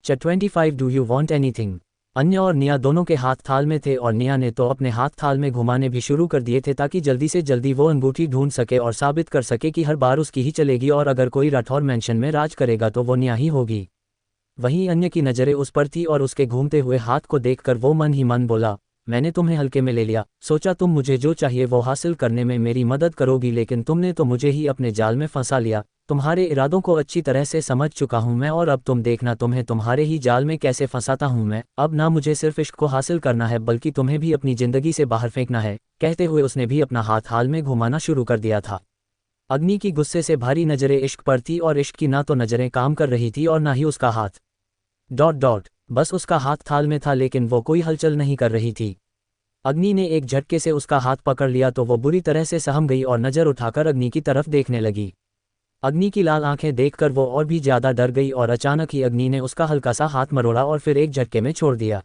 25 do you want anything. अन्य और निया दोनों के हाथ थाल में थे और निया ने तो अपने हाथ थाल में घुमाने भी शुरू कर दिए थे ताकि जल्दी से जल्दी वो अंगूठी ढूंढ सके और साबित कर सके कि हर बार उसकी ही चलेगी और अगर कोई राठौर मेंशन में राज करेगा तो वो निया ही होगी। वहीं अन्य की नज़रें उस पर थी और उसके घूमते हुए हाथ को देखकर वो मन ही मन बोला, मैंने तुम्हें हल्के में ले लिया, सोचा तुम मुझे जो चाहिए वो हासिल करने में मेरी मदद करोगी, लेकिन तुमने तो मुझे ही अपने जाल में फंसा लिया। तुम्हारे इरादों को अच्छी तरह से समझ चुका हूं मैं और अब तुम देखना तुम्हें तुम्हारे ही जाल में कैसे फंसाता हूं मैं। अब ना मुझे सिर्फ इश्क को हासिल करना है बल्कि तुम्हें भी अपनी जिंदगी से बाहर फेंकना है। कहते हुए उसने भी अपना हाथ हाल में घुमाना शुरू कर दिया था। अग्नि की गुस्से से भारी नज़रें इश्क पर थी और इश्क की ना तो नज़रें काम कर रही थी और ना ही उसका हाथ। बस उसका हाथ थाल में था लेकिन वो कोई हलचल नहीं कर रही थी। अग्नि ने एक झटके से उसका हाथ पकड़ लिया तो वो बुरी तरह से सहम गई और नज़र उठाकर अग्नि की तरफ देखने लगी। अग्नि की लाल आंखें देखकर वो और भी ज़्यादा डर गई और अचानक ही अग्नि ने उसका हल्का सा हाथ मरोड़ा और फिर एक झटके में छोड़ दिया।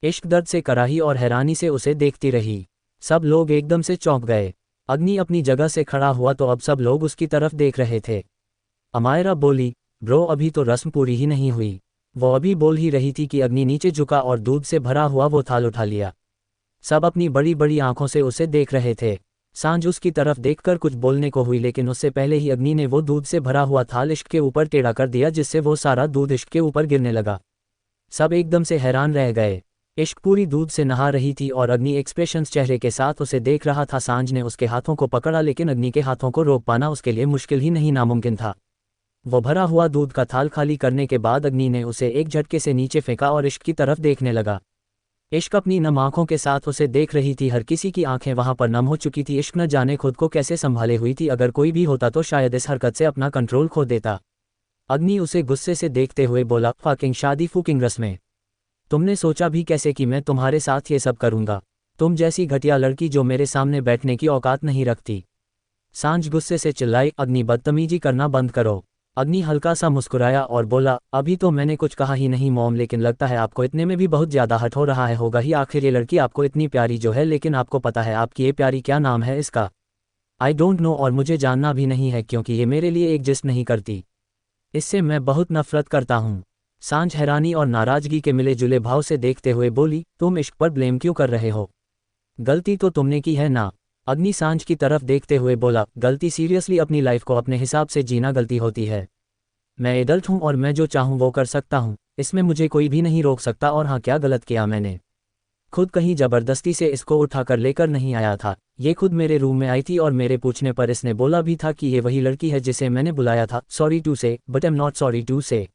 इश्क दर्द से कराही और हैरानी से उसे देखती रही। सब लोग एकदम से चौंक गए। अग्नि अपनी जगह से खड़ा हुआ तो अब सब लोग उसकी तरफ देख रहे थे। अमायरा बोली, ब्रो अभी तो रस्म पूरी ही नहीं हुई। वो अभी बोल ही रही थी कि अग्नि नीचे झुका और दूध से भरा हुआ वो थाल उठा लिया। सब अपनी बड़ी बड़ी आंखों से उसे देख रहे थे। सांझ उसकी तरफ देखकर कुछ बोलने को हुई लेकिन उससे पहले ही अग्नि ने वो दूध से भरा हुआ थाल इश्क के ऊपर टेढ़ा कर दिया जिससे वो सारा दूध इश्क के ऊपर गिरने लगा। सब एकदम से हैरान रह गए। इश्क पूरी दूध से नहा रही थी और अग्नि एक्सप्रेशंस चेहरे के साथ उसे देख रहा था। सांझ ने उसके हाथों को पकड़ा लेकिन अग्नि के हाथों को रोक पाना उसके लिए मुश्किल ही नहीं नामुमकिन था। वो भरा हुआ दूध का थाल खाली करने के बाद अग्नि ने उसे एक झटके से नीचे फेंका और इश्क की तरफ देखने लगा। इश्क अपनी नम आंखों के साथ उसे देख रही थी। हर किसी की आंखें वहां पर नम हो चुकी थी। इश्क न जाने खुद को कैसे संभाले हुई थी। अगर कोई भी होता तो शायद इस हरकत से अपना कंट्रोल खो देता। अग्नि उसे गुस्से से देखते हुए बोला, फकिंग शादी फूकिंग रस्में। तुमने सोचा भी कैसे कि मैं तुम्हारे साथ ये सब करूंगा? तुम जैसी घटिया लड़की जो मेरे सामने बैठने की औकात नहीं रखती। सांझ गुस्से से चिल्लाई, अग्नि बदतमीजी करना बंद करो। अग्नि हल्का सा मुस्कुराया और बोला, अभी तो मैंने कुछ कहा ही नहीं मॉम, लेकिन लगता है आपको इतने में भी बहुत ज़्यादा हट हो रहा है। होगा ही आखिर ये लड़की आपको इतनी प्यारी जो है, लेकिन आपको पता है आपकी ये प्यारी क्या नाम है इसका? आई डोंट नो और मुझे जानना भी नहीं है क्योंकि ये मेरे लिए एग्जिस्ट नहीं करती। इससे मैं बहुत नफरत करता हूँ। सांझ हैरानी और नाराज़गी के मिले जुले भाव से देखते हुए बोली, तुम इश्क पर ब्लेम क्यों कर रहे हो? गलती तो तुमने की है ना? अग्नि सांझ की तरफ देखते हुए बोला, गलती सीरियसली अपनी लाइफ को अपने हिसाब से जीना गलती होती है। मैं एडल्ट हूँ और मैं जो चाहूँ वो कर सकता हूँ, इसमें मुझे कोई भी नहीं रोक सकता। और हाँ, क्या गलत किया मैंने? खुद कहीं ज़बरदस्ती से इसको उठाकर लेकर नहीं आया था। ये खुद मेरे रूम में आई थी और मेरे पूछने पर इसने बोला भी था कि ये वही लड़की है जिसे मैंने बुलाया था। Sorry to say, but I am not sorry to say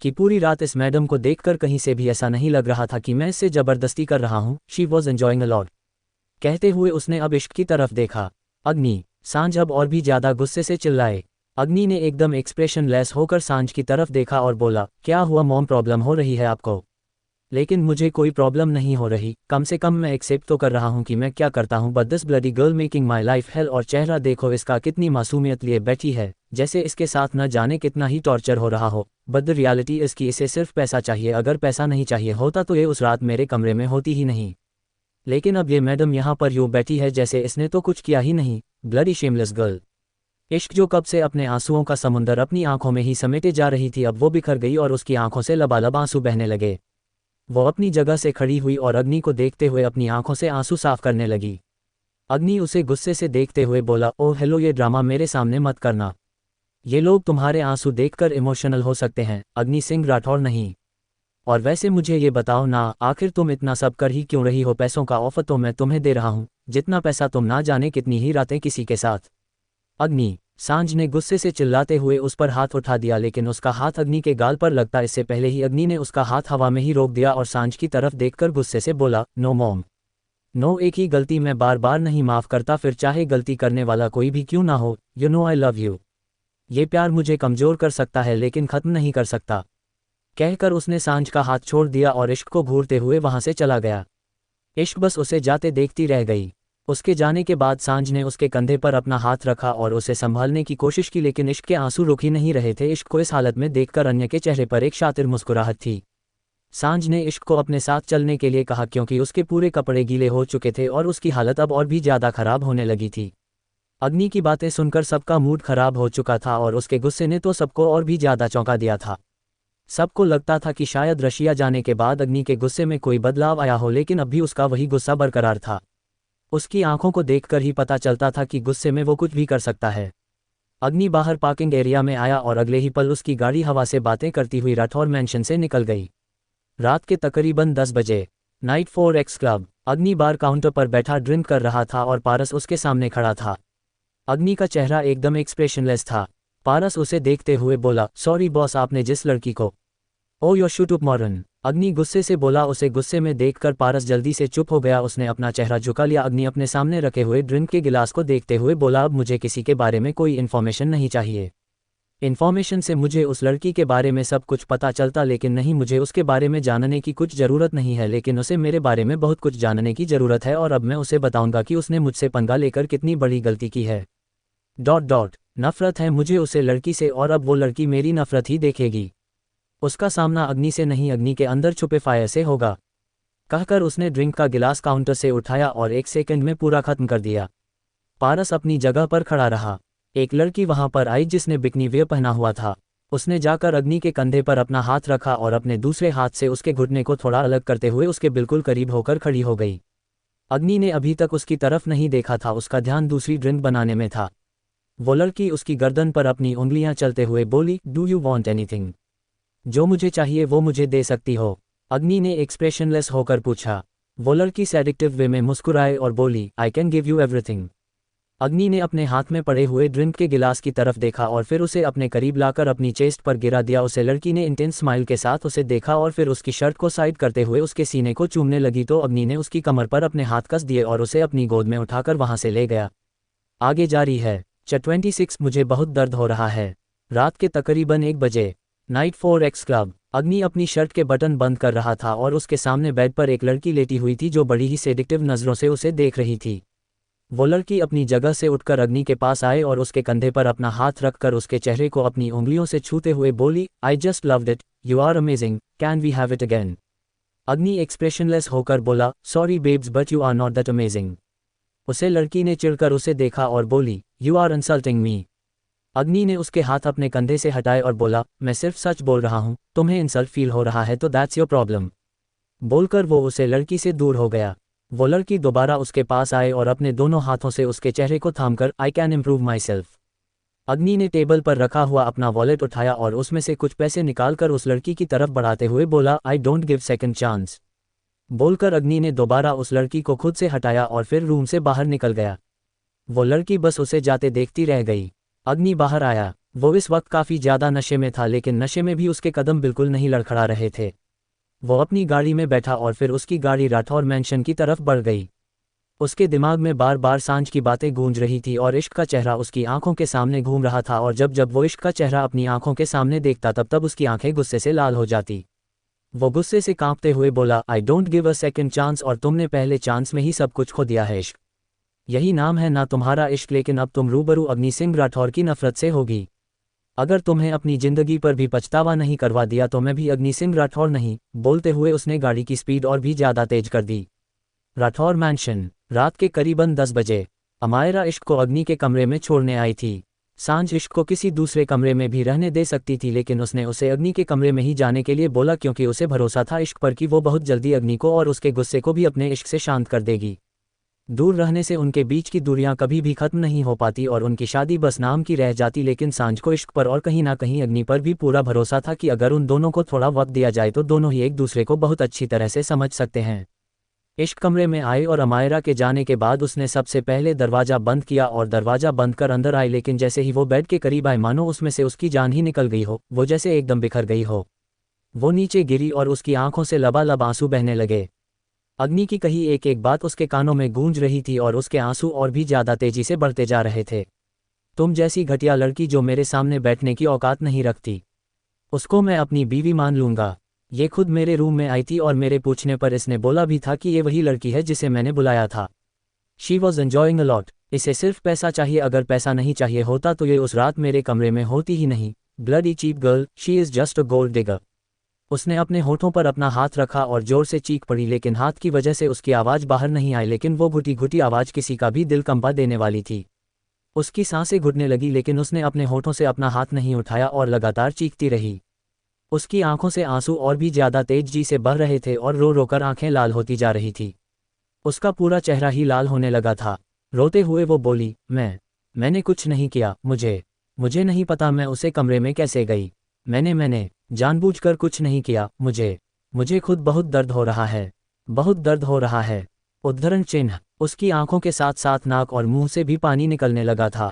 कि पूरी रात इस मैडम को देखकर कहीं से भी ऐसा नहीं लग रहा था कि मैं इससे ज़बरदस्ती कर रहा हूँ। She was enjoying a lot. कहते हुए उसने अब इश्क की तरफ देखा। अग्नि, सांझ अब और भी ज़्यादा गुस्से से चिल्लाए। अग्नि ने एकदम एक्सप्रेशन लेस होकर सांझ की तरफ देखा और बोला, क्या हुआ मॉम, प्रॉब्लम हो रही है आपको? लेकिन मुझे कोई प्रॉब्लम नहीं हो रही। कम से कम मैं एक्सेप्ट तो कर रहा हूँ कि मैं क्या करता हूँ, but this bloody girl making my life hell. और चेहरा देखो इसका, कितनी मासूमियत लिए बैठी है, जैसे इसके साथ न जाने कितना ही टॉर्चर हो रहा हो। बट द रियलिटी इसकी, इसे सिर्फ पैसा चाहिए। अगर पैसा नहीं चाहिए होता तो ये उस रात मेरे कमरे में होती ही नहीं। लेकिन अब ये मैडम यहाँ पर यूँ बैठी है जैसे इसने तो कुछ किया ही नहीं। Bloody shameless girl. इश्क जो कब से अपने आंसुओं का समुंदर अपनी आंखों में ही समेटे जा रही थी, अब वो बिखर गई और उसकी आंखों से लबालब आंसू बहने लगे। वो अपनी जगह से खड़ी हुई और अग्नि को देखते हुए अपनी आंखों से आंसू साफ करने लगी। अग्नि उसे गुस्से से देखते हुए बोला, ओह हेलो, ये ड्रामा मेरे सामने मत करना। ये लोग तुम्हारे आंसू देखकर इमोशनल हो सकते हैं, अग्नि सिंह राठौर नहीं। और वैसे मुझे ये बताओ ना, आखिर तुम इतना सब कर ही क्यों रही हो? पैसों का ऑफर तो मैं तुम्हें दे रहा हूँ, जितना पैसा तुम ना जाने कितनी ही रातें किसी के साथ। अग्नि, सांझ ने गुस्से से चिल्लाते हुए उस पर हाथ उठा दिया लेकिन उसका हाथ अग्नि के गाल पर लगता इससे पहले ही अग्नि ने उसका हाथ हवा में ही रोक दिया और सांझ की तरफ देखकर गुस्से से बोला, नो मॉम, नो। एक ही गलती मैं बार बार नहीं माफ़ करता, फिर चाहे गलती करने वाला कोई भी क्यों ना हो। You know I love you. ये प्यार मुझे कमज़ोर कर सकता है लेकिन ख़त्म नहीं कर सकता। कहकर उसने सांझ का हाथ छोड़ दिया और इश्क को घूरते हुए वहाँ से चला गया। इश्क बस उसे जाते देखती रह गई। उसके जाने के बाद सांझ ने उसके कंधे पर अपना हाथ रखा और उसे संभालने की कोशिश की लेकिन इश्क के आंसू रुक ही नहीं रहे थे। इश्क को इस हालत में देखकर अन्य के चेहरे पर एक शातिर मुस्कुराहट थी। सांझ ने इश्क को अपने साथ चलने के लिए कहा क्योंकि उसके पूरे कपड़े गीले हो चुके थे और उसकी हालत अब और भी ज़्यादा खराब होने लगी थी। अग्नि की बातें सुनकर सबका मूड खराब हो चुका था और उसके गुस्से ने तो सबको और भी ज़्यादा चौंका दिया था। सबको लगता था कि शायद रशिया जाने के बाद अग्नि के गुस्से में कोई बदलाव आया हो, लेकिन अब भी उसका वही गुस्सा बरकरार था। उसकी आंखों को देखकर ही पता चलता था कि गुस्से में वो कुछ भी कर सकता है। अग्नि बाहर पार्किंग एरिया में आया और अगले ही पल उसकी गाड़ी हवा से बातें करती हुई राठौर मैंशन से निकल गई। रात के तकरीबन 10 बजे नाइट 4X क्लब। अग्नि बार काउंटर पर बैठा ड्रिंक कर रहा था और पारस उसके सामने खड़ा था। अग्नि का चेहरा एकदम एक्सप्रेशनलेस था। पारस उसे देखते हुए बोला, सॉरी बॉस, आपने जिस लड़की को ओ योर शूट अप मॉरन। अग्नि गुस्से से बोला। उसे गुस्से में देखकर पारस जल्दी से चुप हो गया। उसने अपना चेहरा झुका लिया। अग्नि अपने सामने रखे हुए ड्रिंक के गिलास को देखते हुए बोला, अब मुझे किसी के बारे में कोई इन्फॉर्मेशन नहीं चाहिए। इन्फॉर्मेशन से मुझे उस लड़की के बारे में सब कुछ पता चलता, लेकिन नहीं, मुझे उसके बारे में जानने की कुछ ज़रूरत नहीं है, लेकिन उसे मेरे बारे में बहुत कुछ जानने की ज़रूरत है और अब मैं उसे बताऊंगा कि उसने मुझसे पंगा लेकर कितनी बड़ी गलती की है। नफरत है मुझे उसे लड़की से और अब वो लड़की मेरी नफरत ही देखेगी। उसका सामना अग्नि से नहीं, अग्नि के अंदर छुपे फायर से होगा। कहकर उसने ड्रिंक का गिलास काउंटर से उठाया और 1 सेकंड में पूरा खत्म कर दिया। पारस अपनी जगह पर खड़ा रहा। एक लड़की वहां पर आई जिसने बिकनी वेयर पहना हुआ था। उसने जाकर अग्नि के कंधे पर अपना हाथ रखा और अपने दूसरे हाथ से उसके घुटने को थोड़ा अलग करते हुए उसके बिल्कुल करीब होकर खड़ी हो गई। अग्नि ने अभी तक उसकी तरफ नहीं देखा था, उसका ध्यान दूसरी ड्रिंक बनाने में था। वो लड़की उसकी गर्दन पर अपनी उंगलियां चलते हुए बोली, डू यू वॉन्ट एनीथिंग? जो मुझे चाहिए वो मुझे दे सकती हो? अग्नि ने एक्सप्रेशनलेस होकर पूछा। वो लड़की सेडिक्टिव वे में मुस्कुराए और बोली, I can give you everything. अग्नि ने अपने हाथ में पड़े हुए ड्रिंक के गिलास की तरफ देखा और फिर उसे अपने करीब लाकर अपनी चेस्ट पर गिरा दिया। उसे लड़की ने इंटेंस स्माइल के साथ उसे देखा और फिर उसकी शर्ट को साइड करते हुए उसके सीने को चूमने लगी तो अग्नि ने उसकी कमर पर अपने हाथ कस दिए और उसे अपनी गोद में उठाकर वहां से ले गया। आगे जारी है। 26 मुझे बहुत दर्द हो रहा है। रात के तकरीबन 1 बजे नाइट 4X क्लब। अग्नि अपनी शर्ट के बटन बंद कर रहा था और उसके सामने बेड पर एक लड़की लेटी हुई थी जो बड़ी ही सेडिक्टिव नज़रों से उसे देख रही थी। वो लड़की अपनी जगह से उठकर अग्नि के पास आए और उसके कंधे पर अपना हाथ रखकर उसके चेहरे को अपनी उंगलियों से छूते हुए बोली, I just loved it, you are amazing, can we have it again? Agni expressionless होकर बोला, sorry babes but you are not that amazing. उसे लड़की ने चिढ़कर उसे देखा और बोली, यू आर इंसल्टिंग मी। अग्नि ने उसके हाथ अपने कंधे से हटाए और बोला, मैं सिर्फ सच बोल रहा हूँ, तुम्हें इंसल्ट फील हो रहा है तो दैट्स योर प्रॉब्लम। बोलकर वो उसे लड़की से दूर हो गया। वो लड़की दोबारा उसके पास आए और अपने दोनों हाथों से उसके चेहरे को थामकर, I can improve myself. Agni ने टेबल पर रखा हुआ अपना वॉलेट उठाया और उसमें से कुछ पैसे निकालकर उस लड़की की तरफ बढ़ाते हुए बोला, I don't give second chance. बोलकर अग्नि ने दोबारा उस लड़की को खुद से हटाया और फिर रूम से बाहर निकल गया। वो लड़की बस उसे जाते देखती रह गई। अग्नि बाहर आया। वो इस वक्त काफ़ी ज़्यादा नशे में था, लेकिन नशे में भी उसके कदम बिल्कुल नहीं लड़खड़ा रहे थे। वो अपनी गाड़ी में बैठा और फिर उसकी गाड़ी राठौर मैंशन की तरफ बढ़ गई। उसके दिमाग में बार बार सांझ की बातें गूंज रही थी और इश्क का चेहरा उसकी आंखों के सामने घूम रहा था और जब जब वो इश्क का चेहरा अपनी आंखों के सामने देखता तब तब उसकी आंखें गुस्से से लाल हो जाती। वो गुस्से से कांपते हुए बोला, I don't give a second chance, और तुमने पहले चांस में ही सब कुछ खो दिया है। इश्क यही नाम है ना तुम्हारा इश्क, लेकिन अब तुम रूबरू अग्नि सिंह राठौर की नफरत से होगी। अगर तुम्हें अपनी जिंदगी पर भी पछतावा नहीं करवा दिया तो मैं भी अग्नि सिंह राठौर नहीं। बोलते हुए उसने गाड़ी की स्पीड और भी ज़्यादा तेज कर दी। राठौर मैंशन। रात के करीबन 10 बजे अमायरा इश्क को अग्नि के कमरे में छोड़ने आई थी। सांझ इश्क को किसी दूसरे कमरे में भी रहने दे सकती थी, लेकिन उसने उसे अग्नि के कमरे में ही जाने के लिए बोला क्योंकि उसे भरोसा था इश्क पर कि वो बहुत जल्दी अग्नि को और उसके गुस्से को भी अपने इश्क से शांत कर देगी। दूर रहने से उनके बीच की दूरियां कभी भी खत्म नहीं हो पाती और उनकी शादी बस नाम की रह जाती, लेकिन सांझ को इश्क पर और कहीं ना कहीं अग्नि पर भी पूरा भरोसा था कि अगर उन दोनों को थोड़ा वक्त दिया जाए तो दोनों ही एक दूसरे को बहुत अच्छी तरह से समझ सकते हैं। इश्क कमरे में आए और अमायरा के जाने के बाद उसने सबसे पहले दरवाज़ा बंद किया और दरवाज़ा बंद कर अंदर आई, लेकिन जैसे ही वो बेड के करीब आए मानो उसमें से उसकी जान ही निकल गई हो, वो जैसे एकदम बिखर गई हो। वो नीचे गिरी और उसकी आंखों से लबालब आंसू बहने लगे। अग्नि की कही एक एक बात उसके कानों में गूंज रही थी और उसके आंसू और भी ज़्यादा तेजी से बढ़ते जा रहे थे। तुम जैसी घटिया लड़की जो मेरे सामने बैठने की औकात नहीं रखती, उसको मैं अपनी बीवी मान लूँगा। ये खुद मेरे रूम में आई थी और मेरे पूछने पर इसने बोला भी था कि ये वही लड़की है जिसे मैंने बुलाया था। She was enjoying a lot. इसे सिर्फ पैसा चाहिए, अगर पैसा नहीं चाहिए होता तो ये उस रात मेरे कमरे में होती ही नहीं। Bloody cheap girl, she is just a gold digger. उसने अपने होठों पर अपना हाथ रखा और जोर से चीख पड़ी, लेकिन हाथ की वजह से उसकी आवाज़ बाहर नहीं आई, लेकिन वो घुटी घुटी आवाज़ किसी का भी दिल कंपा देने वाली थी। उसकी सांसें घुटने लगी, लेकिन उसने अपने होठों से अपना हाथ नहीं उठाया और लगातार चीखती रही। उसकी आंखों से आंसू और भी ज्यादा तेजी से बह रहे थे और रो रोकर आंखें लाल होती जा रही थी। उसका पूरा चेहरा ही लाल होने लगा था। रोते हुए वो बोली, मैंने कुछ नहीं किया, मुझे नहीं पता मैं उसे कमरे में कैसे गई। मैंने जानबूझकर कुछ नहीं किया। मुझे खुद बहुत दर्द हो रहा है, बहुत दर्द हो रहा है। उद्धरण चिन्ह। उसकी आंखों के साथ साथ नाक और मुंह से भी पानी निकलने लगा था।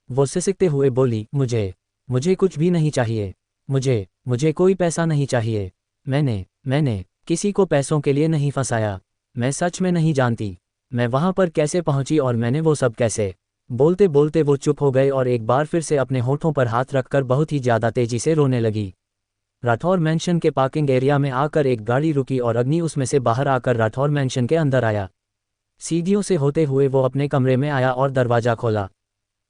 वो सिसकते हुए बोली, मुझे कुछ भी नहीं चाहिए। मुझे कोई पैसा नहीं चाहिए। मैंने किसी को पैसों के लिए नहीं फंसाया। मैं सच में नहीं जानती मैं वहां पर कैसे पहुंची और मैंने वो सब कैसे। बोलते बोलते वो चुप हो गए और एक बार फिर से अपने होठों पर हाथ रखकर बहुत ही ज्यादा तेजी से रोने लगी। राठौर मैंशन के पार्किंग एरिया में आकर एक गाड़ी रुकी और अग्नि उसमें से बाहर आकर राठौर मैंशन के अंदर आया। सीढ़ियों से होते हुए वो अपने कमरे में आया और दरवाजा खोला।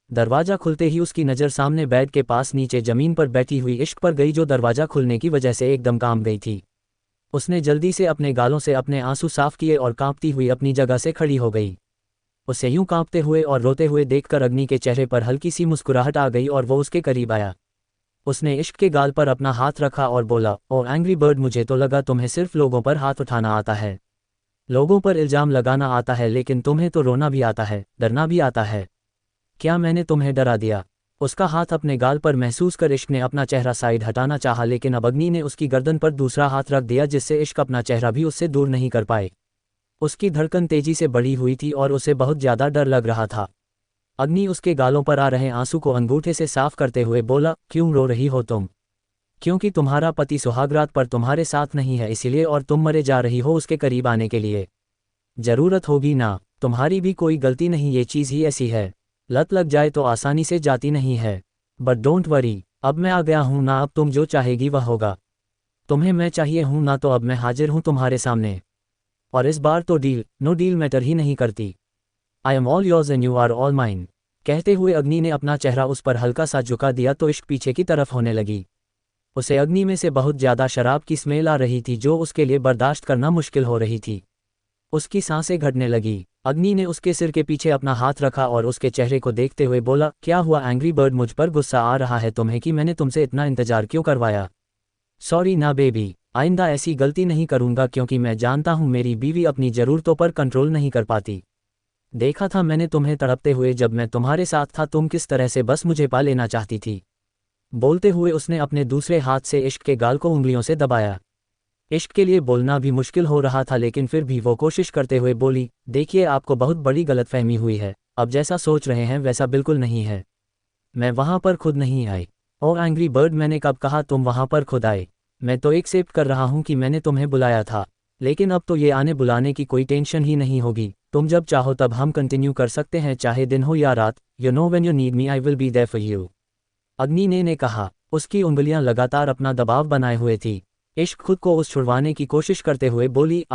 दरवाजा खुलते ही उसकी नज़र सामने बेड के पास नीचे जमीन पर बैठी हुई इश्क पर गई, जो दरवाजा खुलने की वजह से एकदम काम गई थी। उसने जल्दी से अपने गालों से अपने आंसू साफ किए और कांपती हुई अपनी जगह से खड़ी हो गई। उसे यूं कांपते हुए और रोते हुए देखकर अग्नि के चेहरे पर हल्की सी मुस्कुराहट आ गई और वो उसके करीब आया। उसने इश्क के गाल पर अपना हाथ रखा और बोला, ओ एंग्री बर्ड, मुझे तो लगा तुम्हें सिर्फ लोगों पर हाथ उठाना आता है, लोगों पर इल्जाम लगाना आता है, लेकिन तुम्हें तो रोना भी आता है, डरना भी आता है। क्या मैंने तुम्हें डरा दिया? उसका हाथ अपने गाल पर महसूस कर इश्क ने अपना चेहरा साइड हटाना चाहा, लेकिन अब अग्नि ने उसकी गर्दन पर दूसरा हाथ रख दिया, जिससे इश्क अपना चेहरा भी उससे दूर नहीं कर पाए। उसकी धड़कन तेजी से बढ़ी हुई थी और उसे बहुत ज्यादा डर लग रहा था। अग्नि उसके गालों पर आ रहे आंसू को अंगूठे से साफ करते हुए बोला, क्यों रो रही हो तुम? क्योंकि तुम्हारा पति सुहागरात पर तुम्हारे साथ नहीं है, इसीलिए, और तुम मरे जा रही हो उसके करीब आने के लिए। जरूरत होगी ना, तुम्हारी भी कोई गलती नहीं, ये चीज़ ही ऐसी है, लत लग जाए तो आसानी से जाती नहीं है। बट डोंट वरी, अब मैं आ गया हूं ना, अब तुम जो चाहेगी वह होगा। तुम्हें मैं चाहिए हूं ना, तो अब मैं हाजिर हूं तुम्हारे सामने। और इस बार तो नो डील मैटर ही नहीं करती। I am all yours and you are all mine. कहते हुए अग्नि ने अपना चेहरा उस पर हल्का सा झुका दिया तो इश्क पीछे की तरफ होने लगी। उसे अग्नि में से बहुत ज्यादा शराब की स्मेल आ रही थी, जो उसके लिए बर्दाश्त करना मुश्किल हो रही थी। उसकी सांसें घटने लगी। अग्नि ने उसके सिर के पीछे अपना हाथ रखा और उसके चेहरे को देखते हुए बोला, क्या हुआ एंग्री बर्ड, मुझ पर गुस्सा आ रहा है तुम्हें कि मैंने तुमसे इतना इंतजार क्यों करवाया? सॉरी ना बेबी, आइंदा ऐसी गलती नहीं करूंगा, क्योंकि मैं जानता हूं मेरी बीवी अपनी ज़रूरतों पर कंट्रोल नहीं कर पाती। देखा था मैंने तुम्हें तड़पते हुए जब मैं तुम्हारे साथ था, तुम किस तरह से बस मुझे पा लेना चाहती थी। बोलते हुए उसने अपने दूसरे हाथ से इश्क के गाल को उंगलियों से दबाया। इश्क के लिए बोलना भी मुश्किल हो रहा था, लेकिन फिर भी वो कोशिश करते हुए बोली, देखिए आपको बहुत बड़ी गलतफहमी हुई है, अब जैसा सोच रहे हैं वैसा बिल्कुल नहीं है। मैं वहां पर खुद नहीं आई। ओ एंग्री बर्ड, मैंने कब कहा तुम वहां पर खुद आए? मैं तो एक्सेप्ट कर रहा हूं कि मैंने तुम्हें बुलाया था, लेकिन अब तो ये आने बुलाने की कोई टेंशन ही नहीं होगी। तुम जब चाहो तब हम कंटिन्यू कर सकते हैं, चाहे दिन हो या रात। You know when you need me I will be there for you. Agni ने कहा। उसकी उंगलियां लगातार अपना दबाव बनाए हुए थी। इश्क खुद को उस छुड़वाने की कोशिश करते हुए बोली,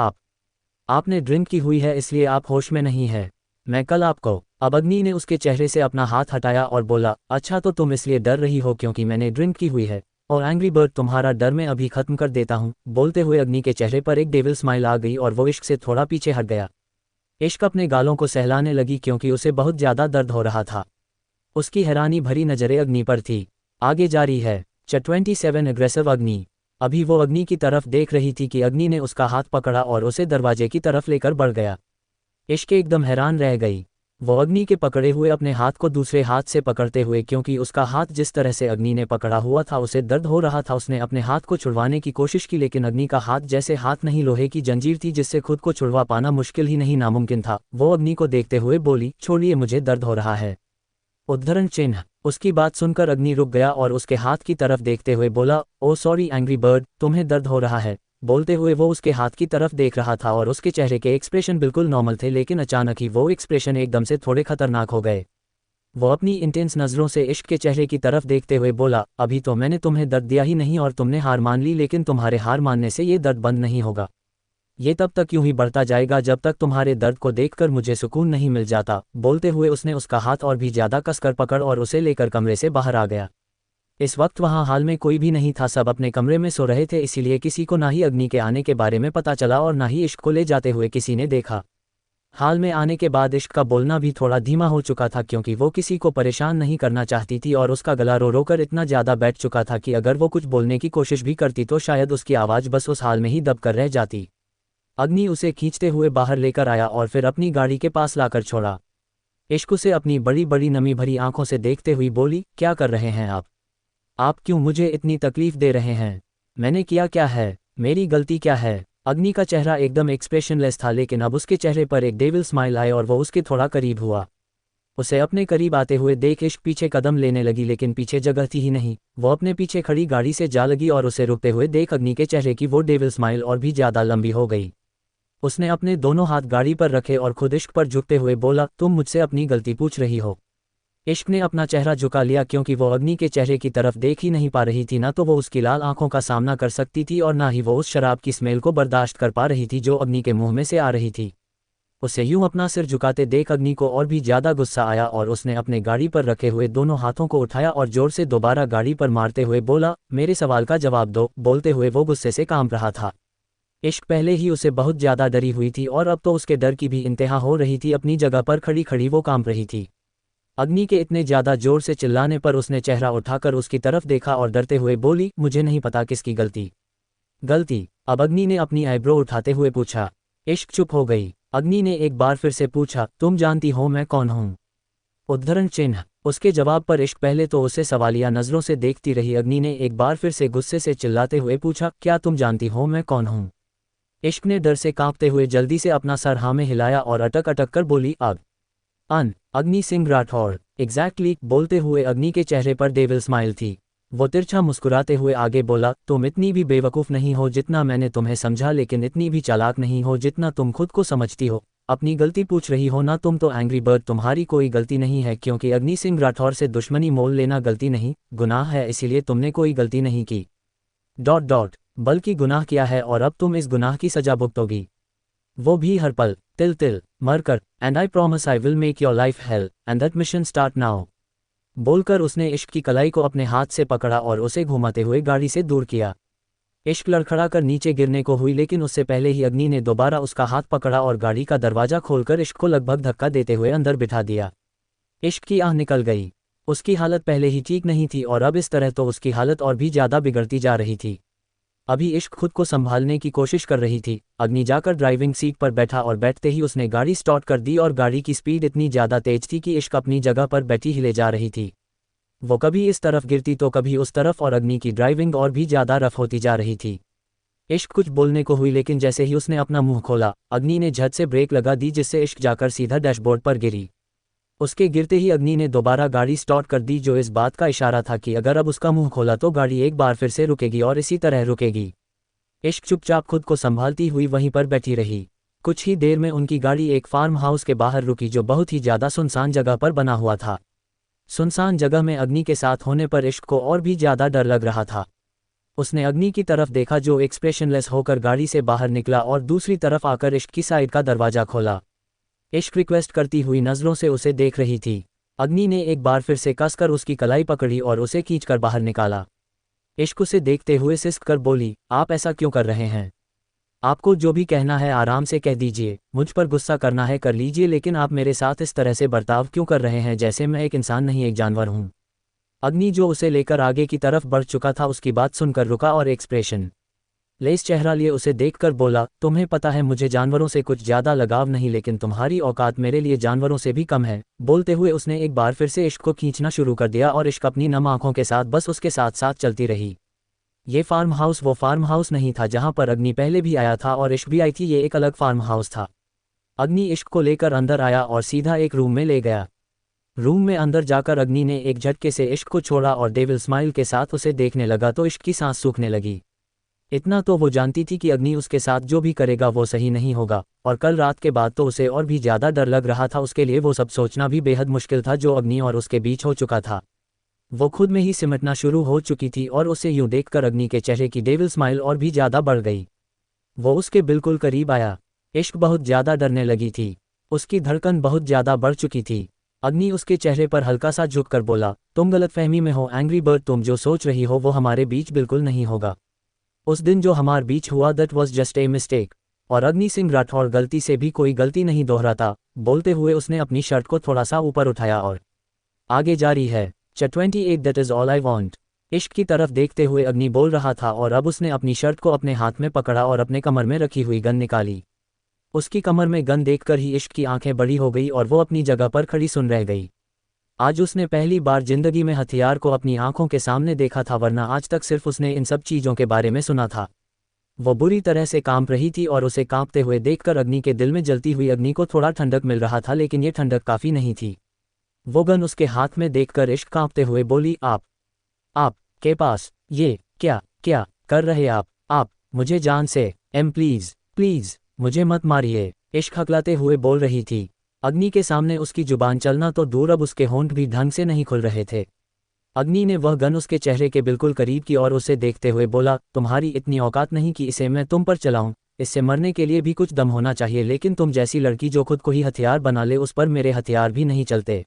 आपने ड्रिंक की हुई है, इसलिए आप होश में नहीं है। मैं कल आपको। अब अग्नि ने उसके चेहरे से अपना हाथ हटाया और बोला, अच्छा तो तुम इसलिए डर रही हो क्योंकि मैंने ड्रिंक की हुई है? और एंग्री बर्ड, तुम्हारा डर मैं अभी खत्म कर देता हूँ। बोलते हुए अग्नि के चेहरे पर एक डेविल स्माइल आ गई और वो इश्क से थोड़ा पीछे हट गया। इश्क अपने गालों को सहलाने लगी क्योंकि उसे बहुत ज्यादा दर्द हो रहा था। उसकी हैरानी भरी नजरें अग्नि पर थी। आगे जारी है। चैप्टर 27 एग्रेसिव अग्नि। अभी वो अग्नि की तरफ देख रही थी कि अग्नि ने उसका हाथ पकड़ा और उसे दरवाजे की तरफ लेकर बढ़ गया। इश्क एकदम हैरान रह गई। वो अग्नि के पकड़े हुए अपने हाथ को दूसरे हाथ से पकड़ते हुए, क्योंकि उसका हाथ जिस तरह से अग्नि ने पकड़ा हुआ था उसे दर्द हो रहा था, उसने अपने हाथ को छुड़वाने की कोशिश की, लेकिन अग्नि का हाथ जैसे हाथ नहीं, लोहे की जंजीर थी जिससे खुद को छुड़वा पाना मुश्किल ही नहीं नामुमकिन था। वो अग्नि को देखते हुए बोली, छोड़िए, मुझे दर्द हो रहा है। उद्धरण चिन्ह। उसकी बात सुनकर अग्नि रुक गया और उसके हाथ की तरफ देखते हुए बोला, ओ सॉरी एंग्री बर्ड, तुम्हें दर्द हो रहा है। बोलते हुए वो उसके हाथ की तरफ देख रहा था और उसके चेहरे के एक्सप्रेशन बिल्कुल नॉर्मल थे, लेकिन अचानक ही वो एक्सप्रेशन एकदम से थोड़े खतरनाक हो गए। वो अपनी इंटेंस नज़रों से इश्क के चेहरे की तरफ देखते हुए बोला, अभी तो मैंने तुम्हें दर्द दिया ही नहीं और तुमने हार मान ली, लेकिन तुम्हारे हार मानने से ये दर्द बंद नहीं होगा। ये तब तक यूं ही बढ़ता जाएगा जब तक तुम्हारे दर्द को देखकर मुझे सुकून नहीं मिल जाता। बोलते हुए उसने उसका हाथ और भी ज्यादा कसकर पकड़ और उसे लेकर कमरे से बाहर आ गया। इस वक्त वहां हाल में कोई भी नहीं था, सब अपने कमरे में सो रहे थे, इसीलिए किसी को ना ही अग्नि के आने के बारे में पता चला और ना ही इश्क को ले जाते हुए किसी ने देखा। हाल में आने के बाद इश्क का बोलना भी थोड़ा धीमा हो चुका था क्योंकि वो किसी को परेशान नहीं करना चाहती थी और उसका गला रो रो कर इतना ज़्यादा बैठ चुका था कि अगर वो कुछ बोलने की कोशिश भी करती तो शायद उसकी आवाज़ बस उस हाल में ही दब कर रह जाती। अग्नि उसे खींचते हुए बाहर लेकर आया और फिर अपनी गाड़ी के पास लाकर छोड़ा। इश्क उसे अपनी बड़ी बड़ी नमी भरी आंखों से देखते हुए बोली, क्या कर रहे हैं आप? आप क्यों मुझे इतनी तकलीफ दे रहे हैं? मैंने किया क्या है? मेरी गलती क्या है? अग्नि का चेहरा एकदम एक्सप्रेशनलेस था लेकिन अब उसके चेहरे पर एक डेविल स्माइल आई और वो उसके थोड़ा करीब हुआ। उसे अपने करीब आते हुए देख इश्क पीछे कदम लेने लगी लेकिन पीछे जगह थी ही नहीं। वो अपने पीछे खड़ी गाड़ी से जा लगी और उसे रुकते हुए देख अग्नि के चेहरे की वो डेविल स्माइल और भी ज़्यादा लंबी हो गई। उसने अपने दोनों हाथ गाड़ी पर रखे और खुद इश्क पर झुकते हुए बोला, तुम मुझसे अपनी गलती पूछ रही हो? इश्क ने अपना चेहरा झुका लिया क्योंकि वो अग्नि के चेहरे की तरफ देख ही नहीं पा रही थी। ना तो वो उसकी लाल आंखों का सामना कर सकती थी और ना ही वो उस शराब की स्मेल को बर्दाश्त कर पा रही थी जो अग्नि के मुंह में से आ रही थी। उसे यूं अपना सिर झुकाते देख अग्नि को और भी ज़्यादा गुस्सा आया और उसने अपने गाड़ी पर रखे हुए दोनों हाथों को उठाया और जोर से दोबारा गाड़ी पर मारते हुए बोला, मेरे सवाल का जवाब दो। बोलते हुए वो गुस्से से कांप रहा था। इश्क पहले ही उसे बहुत ज़्यादा डरी हुई थी और अब तो उसके डर की भी इंतहा हो रही थी। अपनी जगह पर खड़ी खड़ी वो कांप रही थी। अग्नि के इतने ज़्यादा जोर से चिल्लाने पर उसने चेहरा उठाकर उसकी तरफ देखा और डरते हुए बोली, मुझे नहीं पता किसकी गलती? अब अग्नि ने अपनी आईब्रो उठाते हुए पूछा। इश्क चुप हो गई। अग्नि ने एक बार फिर से पूछा, तुम जानती हो मैं कौन हूँ? उद्धरण चिन्ह। उसके जवाब पर इश्क पहले तो उसे सवालिया नज़रों से देखती रही। अग्नि ने एक बार फिर से गुस्से से चिल्लाते हुए पूछा, क्या तुम जानती हो मैं कौन हूँ? इश्क ने डर से कांपते हुए जल्दी से अपना सर हाँ में हिलाया और अटक अटक कर बोली, अग्नि सिंह राठौड़। एग्जैक्टली। बोलते हुए अग्नि के चेहरे पर डेविल स्माइल थी। वो तिरछा मुस्कुराते हुए आगे बोला, तुम इतनी भी बेवकूफ़ नहीं हो जितना मैंने तुम्हें समझा, लेकिन इतनी भी चालाक नहीं हो जितना तुम खुद को समझती हो। अपनी गलती पूछ रही हो ना तुम तो एंग्री बर्ड। तुम्हारी कोई गलती नहीं है क्योंकि अग्नि सिंह राठौड़ से दुश्मनी मोल लेना गलती नहीं गुनाह है, इसीलिए तुमने कोई गलती नहीं की बल्कि गुनाह किया है और अब तुम इस गुनाह की सजा भुगतोगी, वो भी हर पल, तिल तिल, मरकर। And I promise I will make your life hell and that mission start now. बोलकर उसने इश्क की कलाई को अपने हाथ से पकड़ा और उसे घुमाते हुए गाड़ी से दूर किया। इश्क लड़खड़ा कर नीचे गिरने को हुई लेकिन उससे पहले ही अग्नि ने दोबारा उसका हाथ पकड़ा और गाड़ी का दरवाजा खोलकर इश्क को लगभग धक्का देते हुए अंदर बिठा दिया। इश्क की आह निकल गई। उसकी हालत पहले ही ठीक नहीं थी और अब इस तरह तो उसकी हालत और भी ज़्यादा बिगड़ती जा रही थी। अभी इश्क खुद को संभालने की कोशिश कर रही थी। अग्नि जाकर ड्राइविंग सीट पर बैठा और बैठते ही उसने गाड़ी स्टार्ट कर दी और गाड़ी की स्पीड इतनी ज़्यादा तेज थी कि इश्क अपनी जगह पर बैठी हिले जा रही थी। वो कभी इस तरफ गिरती तो कभी उस तरफ और अग्नि की ड्राइविंग और भी ज़्यादा रफ होती जा रही थी। इश्क कुछ बोलने को हुई लेकिन जैसे ही उसने अपना मुंह खोला अग्नि ने झट से ब्रेक लगा दी जिससे इश्क जाकर सीधा डैशबोर्ड पर गिरी। उसके गिरते ही अग्नि ने दोबारा गाड़ी स्टार्ट कर दी जो इस बात का इशारा था कि अगर अब उसका मुंह खोला तो गाड़ी एक बार फिर से रुकेगी और इसी तरह रुकेगी। इश्क चुपचाप खुद को संभालती हुई वहीं पर बैठी रही। कुछ ही देर में उनकी गाड़ी एक फार्म हाउस के बाहर रुकी जो बहुत ही ज़्यादा सुनसान जगह पर बना हुआ था। सुनसान जगह में अग्नि के साथ होने पर इश्क को और भी ज़्यादा डर लग रहा था। उसने अग्नि की तरफ देखा जो एक्सप्रेशनलेस होकर गाड़ी से बाहर निकला और दूसरी तरफ आकर इश्क की साइड का दरवाज़ा खोला। इश्क रिक्वेस्ट करती हुई नज़रों से उसे देख रही थी। अग्नि ने एक बार फिर से कसकर उसकी कलाई पकड़ी और उसे खींचकर बाहर निकाला। इश्क उसे देखते हुए सिसक कर बोली, आप ऐसा क्यों कर रहे हैं? आपको जो भी कहना है आराम से कह दीजिए, मुझ पर गुस्सा करना है कर लीजिए, लेकिन आप मेरे साथ इस तरह से बर्ताव क्यों कर रहे हैं जैसे मैं एक इंसान नहीं एक जानवर हूँ। अग्नि जो उसे लेकर आगे की तरफ बढ़ चुका था उसकी बात सुनकर रुका और एक्सप्रेशन लेस चेहरा लिए उसे देखकर बोला, तुम्हें पता है मुझे जानवरों से कुछ ज़्यादा लगाव नहीं, लेकिन तुम्हारी औकात मेरे लिए जानवरों से भी कम है। बोलते हुए उसने एक बार फिर से इश्क को खींचना शुरू कर दिया और इश्क अपनी नम आंखों के साथ बस उसके साथ साथ चलती रही। ये फार्म हाउस वो फार्म हाउस नहीं था जहां पर अग्नि पहले भी आया था और इश्क भी आई थी, ये एक अलग फार्म हाउस था। अग्नि इश्क को लेकर अंदर आया और सीधा एक रूम में ले गया। रूम में अंदर जाकर अग्नि ने एक झटके से इश्क को छोड़ा और डेविल स्माइल के साथ उसे देखने लगा तो इश्क की सांस सूखने लगी। इतना तो वो जानती थी कि अग्नि उसके साथ जो भी करेगा वो सही नहीं होगा, और कल रात के बाद तो उसे और भी ज़्यादा डर लग रहा था। उसके लिए वो सब सोचना भी बेहद मुश्किल था जो अग्नि और उसके बीच हो चुका था। वो खुद में ही सिमटना शुरू हो चुकी थी और उसे यूं देखकर अग्नि के चेहरे की डेविल स्माइल और भी ज़्यादा बढ़ गई। वो उसके बिल्कुल करीब आया। इश्क बहुत ज़्यादा डरने लगी थी। उसकी धड़कन बहुत ज़्यादा बढ़ चुकी थी। अग्नि उसके चेहरे पर हल्का सा झुककर बोला, तुम गलतफहमी में हो एंग्री बर्ड, तुम जो सोच रही हो वो हमारे बीच बिल्कुल नहीं होगा। उस दिन जो हमारे बीच हुआ that was just a mistake. और अग्नि सिंह राठौर गलती से भी कोई गलती नहीं दोहराता, बोलते हुए उसने अपनी शर्ट को थोड़ा सा ऊपर उठाया और आगे जारी है। 28 that is all I want. इश्क की तरफ देखते हुए अग्नि बोल रहा था और अब उसने अपनी शर्ट को अपने हाथ में पकड़ा और अपने कमर में रखी हुई गन निकाली। उसकी कमर में गन देखकर ही इश्क की आंखें बड़ी हो गई और वो अपनी जगह पर खड़ी सुन रह गई। आज उसने पहली बार जिंदगी में हथियार को अपनी आंखों के सामने देखा था, वरना आज तक सिर्फ उसने इन सब चीज़ों के बारे में सुना था। वो बुरी तरह से कांप रही थी और उसे कांपते हुए देखकर अग्नि के दिल में जलती हुई अग्नि को थोड़ा ठंडक मिल रहा था, लेकिन ये ठंडक काफ़ी नहीं थी। वो गन उसके हाथ में देखकर इश्क कांपते हुए बोली, आप के पास ये क्या क्या कर रहे आप मुझे जान से प्लीज मुझे मत मारिए। इश्क हकलाते हुए बोल रही थी। अग्नि के सामने उसकी जुबान चलना तो दूर, अब उसके होंठ भी ढंग से नहीं खुल रहे थे। अग्नि ने वह गन उसके चेहरे के बिल्कुल करीब की और उसे देखते हुए बोला, तुम्हारी इतनी औकात नहीं कि इसे मैं तुम पर चलाऊं। इससे मरने के लिए भी कुछ दम होना चाहिए, लेकिन तुम जैसी लड़की जो खुद को ही हथियार बना ले, उस पर मेरे हथियार भी नहीं चलते।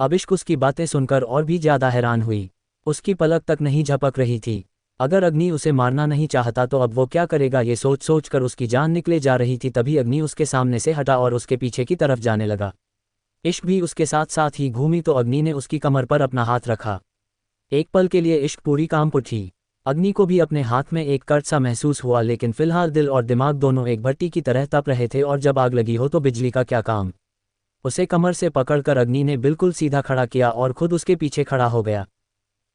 अब इश्क उसकी बातें सुनकर और भी ज्यादा हैरान हुई। उसकी पलक तक नहीं झपक रही थी। अगर अग्नि उसे मारना नहीं चाहता तो अब वो क्या करेगा, ये सोच सोच कर उसकी जान निकले जा रही थी। तभी अग्नि उसके सामने से हटा और उसके पीछे की तरफ जाने लगा। इश्क भी उसके साथ साथ ही घूमी तो अग्नि ने उसकी कमर पर अपना हाथ रखा। एक पल के लिए इश्क पूरी कांप उठी। अग्नि को भी अपने हाथ में एक कर्ज सा महसूस हुआ, लेकिन फिलहाल दिल और दिमाग दोनों एक भट्टी की तरह तप रहे थे, और जब आग लगी हो तो बिजली का क्या काम। उसे कमर से पकड़कर अग्नि ने बिल्कुल सीधा खड़ा किया और खुद उसके पीछे खड़ा हो गया।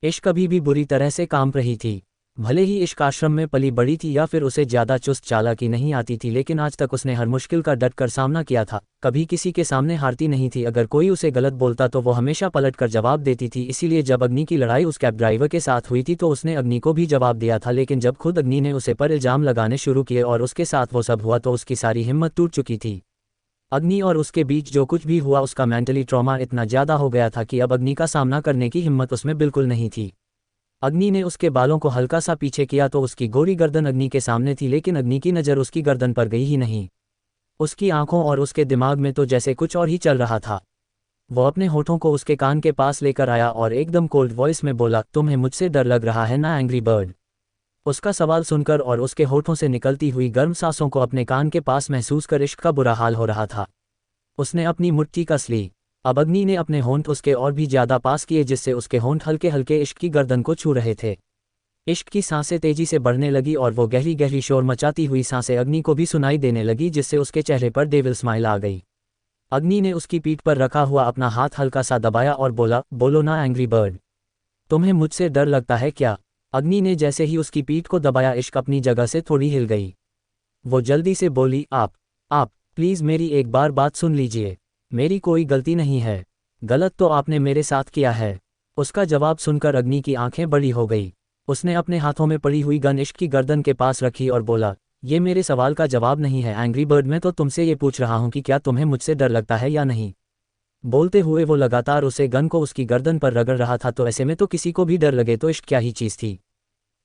इश्क अभी भी बुरी तरह से कांप रही थी। भले ही इश्क आश्रम में पली बड़ी थी या फिर उसे ज्यादा चुस्त चालाकी नहीं आती थी, लेकिन आज तक उसने हर मुश्किल का डट कर सामना किया था, कभी किसी के सामने हारती नहीं थी। अगर कोई उसे गलत बोलता तो वो हमेशा पलट कर जवाब देती थी। इसीलिए जब अग्नि की लड़ाई उस कैब ड्राइवर के साथ हुई थी तो उसने अग्नि को भी जवाब दिया था, लेकिन जब खुद अग्नि ने उसे पर इल्जाम लगाने शुरू किए और उसके साथ वो सब हुआ तो उसकी सारी हिम्मत टूट चुकी थी। अग्नि और उसके बीच जो कुछ भी हुआ, उसका मेंटली ट्रॉमा इतना ज़्यादा हो गया था कि अब अग्नि का सामना करने की हिम्मत उसमें बिल्कुल नहीं थी। अग्नि ने उसके बालों को हल्का सा पीछे किया तो उसकी गोरी गर्दन अग्नि के सामने थी, लेकिन अग्नि की नज़र उसकी गर्दन पर गई ही नहीं। उसकी आंखों और उसके दिमाग में तो जैसे कुछ और ही चल रहा था। वो अपने होठों को उसके कान के पास लेकर आया और एकदम कोल्ड वॉइस में बोला, तुम्हें मुझसे डर लग रहा है ना एंग्री बर्ड। उसका सवाल सुनकर और उसके होठों से निकलती हुई गर्म सांसों को अपने कान के पास महसूस कर इश्क का बुरा हाल हो रहा था। उसने अपनी मुट्ठी कस ली। अब अग्नि ने अपने होंठ उसके और भी ज्यादा पास किए, जिससे उसके होंठ हल्के हल्के इश्क की गर्दन को छू रहे थे। इश्क की सांसें तेजी से बढ़ने लगी और वो गहरी गहरी शोर मचाती हुई सांसें अग्नि को भी सुनाई देने लगी, जिससे उसके चेहरे पर डेविल स्माइल आ गई। अग्नि ने उसकी पीठ पर रखा हुआ अपना हाथ हल्का सा दबाया और बोला, बोलो ना एंग्री बर्ड, तुम्हें मुझसे डर लगता है क्या। अग्नि ने जैसे ही उसकी पीठ को दबाया, इश्क अपनी जगह से थोड़ी हिल गई। वो जल्दी से बोली, आप प्लीज़ मेरी एक बार बात सुन लीजिए, मेरी कोई गलती नहीं है। गलत तो आपने मेरे साथ किया है। उसका जवाब सुनकर अग्नि की आंखें बड़ी हो गई। उसने अपने हाथों में पड़ी हुई गन इश्क की गर्दन के पास रखी और बोला, ये मेरे सवाल का जवाब नहीं है एंग्री बर्ड, मैं तो तुमसे ये पूछ रहा हूँ कि क्या तुम्हें मुझसे डर लगता है या नहीं। बोलते हुए वो लगातार उसे गन को उसकी गर्दन पर रगड़ रहा था, तो ऐसे में तो किसी को भी डर लगे तो इश्क क्या ही चीज़ थी।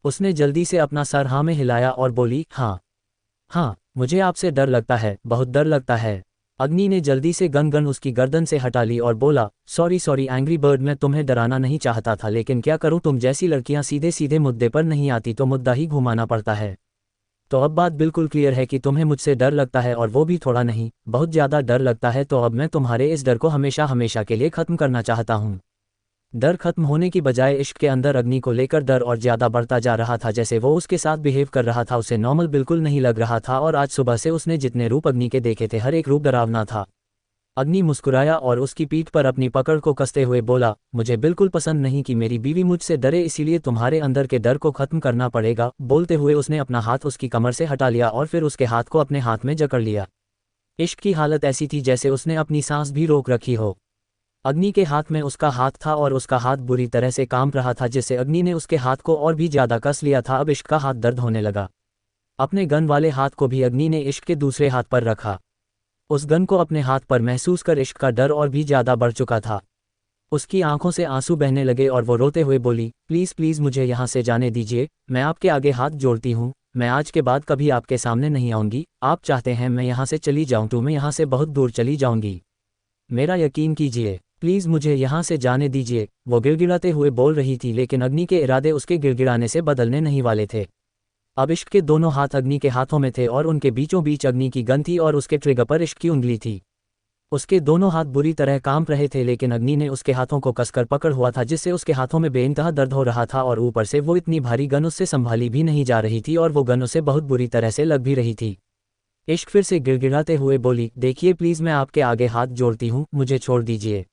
उसने जल्दी से अपना सर हाँ में हिलाया और बोली, हाँ मुझे आपसे डर लगता है, बहुत डर लगता है। अग्नि ने जल्दी से गन उसकी गर्दन से हटा ली और बोला, सॉरी एंग्री बर्ड, मैं तुम्हें डराना नहीं चाहता था, लेकिन क्या करूं, तुम जैसी लड़कियां सीधे सीधे मुद्दे पर नहीं आती तो मुद्दा ही घुमाना पड़ता है। तो अब बात बिल्कुल क्लियर है कि तुम्हें मुझसे डर लगता है, और वो भी थोड़ा नहीं, बहुत ज़्यादा डर लगता है। तो अब मैं तुम्हारे इस डर को हमेशा हमेशा के लिए ख़त्म करना चाहता हूँ। डर खत्म होने की बजाय इश्क के अंदर अग्नि को लेकर डर और ज़्यादा बढ़ता जा रहा था। जैसे वो उसके साथ बिहेव कर रहा था उसे नॉर्मल बिल्कुल नहीं लग रहा था, और आज सुबह से उसने जितने रूप अग्नि के देखे थे हर एक रूप डरावना था। अग्नि मुस्कुराया और उसकी पीठ पर अपनी पकड़ को कसते हुए बोला, मुझे बिल्कुल पसंद नहीं कि मेरी बीवी मुझसे डरे, इसीलिए तुम्हारे अंदर के डर को खत्म करना पड़ेगा। बोलते हुए उसने अपना हाथ उसकी कमर से हटा लिया और फिर उसके हाथ को अपने हाथ में जकड़ लिया। इश्क की हालत ऐसी थी जैसे उसने अपनी सांस भी रोक रखी हो। अग्नि के हाथ में उसका हाथ था और उसका हाथ बुरी तरह से कांप रहा था, जिससे अग्नि ने उसके हाथ को और भी ज्यादा कस लिया था। अब इश्क का हाथ दर्द होने लगा। अपने गन वाले हाथ को भी अग्नि ने इश्क के दूसरे हाथ पर रखा। उस गन को अपने हाथ पर महसूस कर इश्क का डर और भी ज्यादा बढ़ चुका था। उसकी आंखों से आंसू बहने लगे और वो रोते हुए बोली, प्लीज़ मुझे यहाँ से जाने दीजिए, मैं आपके आगे हाथ जोड़ती हूँ, मैं आज के बाद कभी आपके सामने नहीं आऊँगी। आप चाहते हैं मैं यहाँ से चली जाऊँ तो मैं यहाँ से बहुत दूर चली जाऊँगी। मेरा यकीन कीजिए, प्लीज़ मुझे यहाँ से जाने दीजिए। वो गिड़गिड़ाते हुए बोल रही थी, लेकिन अग्नि के इरादे उसके गिड़गिड़ाने से बदलने नहीं वाले थे। अब इश्क के दोनों हाथ अग्नि के हाथों में थे और उनके बीचों बीच अग्नि की गन थी और उसके ट्रिगर पर इश्क की उंगली थी। उसके दोनों हाथ बुरी तरह कांप रहे थे लेकिन अग्नि ने उसके हाथों को कसकर पकड़ हुआ था जिससे उसके हाथों में बेइंतहा दर्द हो रहा था और ऊपर से वो इतनी भारी गन उससे संभाली भी नहीं जा रही थी और वो गन उसे बहुत बुरी तरह से लग भी रही थी। इश्क फिर से गिड़गिड़ाते हुए बोली, देखिए प्लीज़ मैं आपके आगे हाथ जोड़ती हूँ, मुझे छोड़ दीजिए।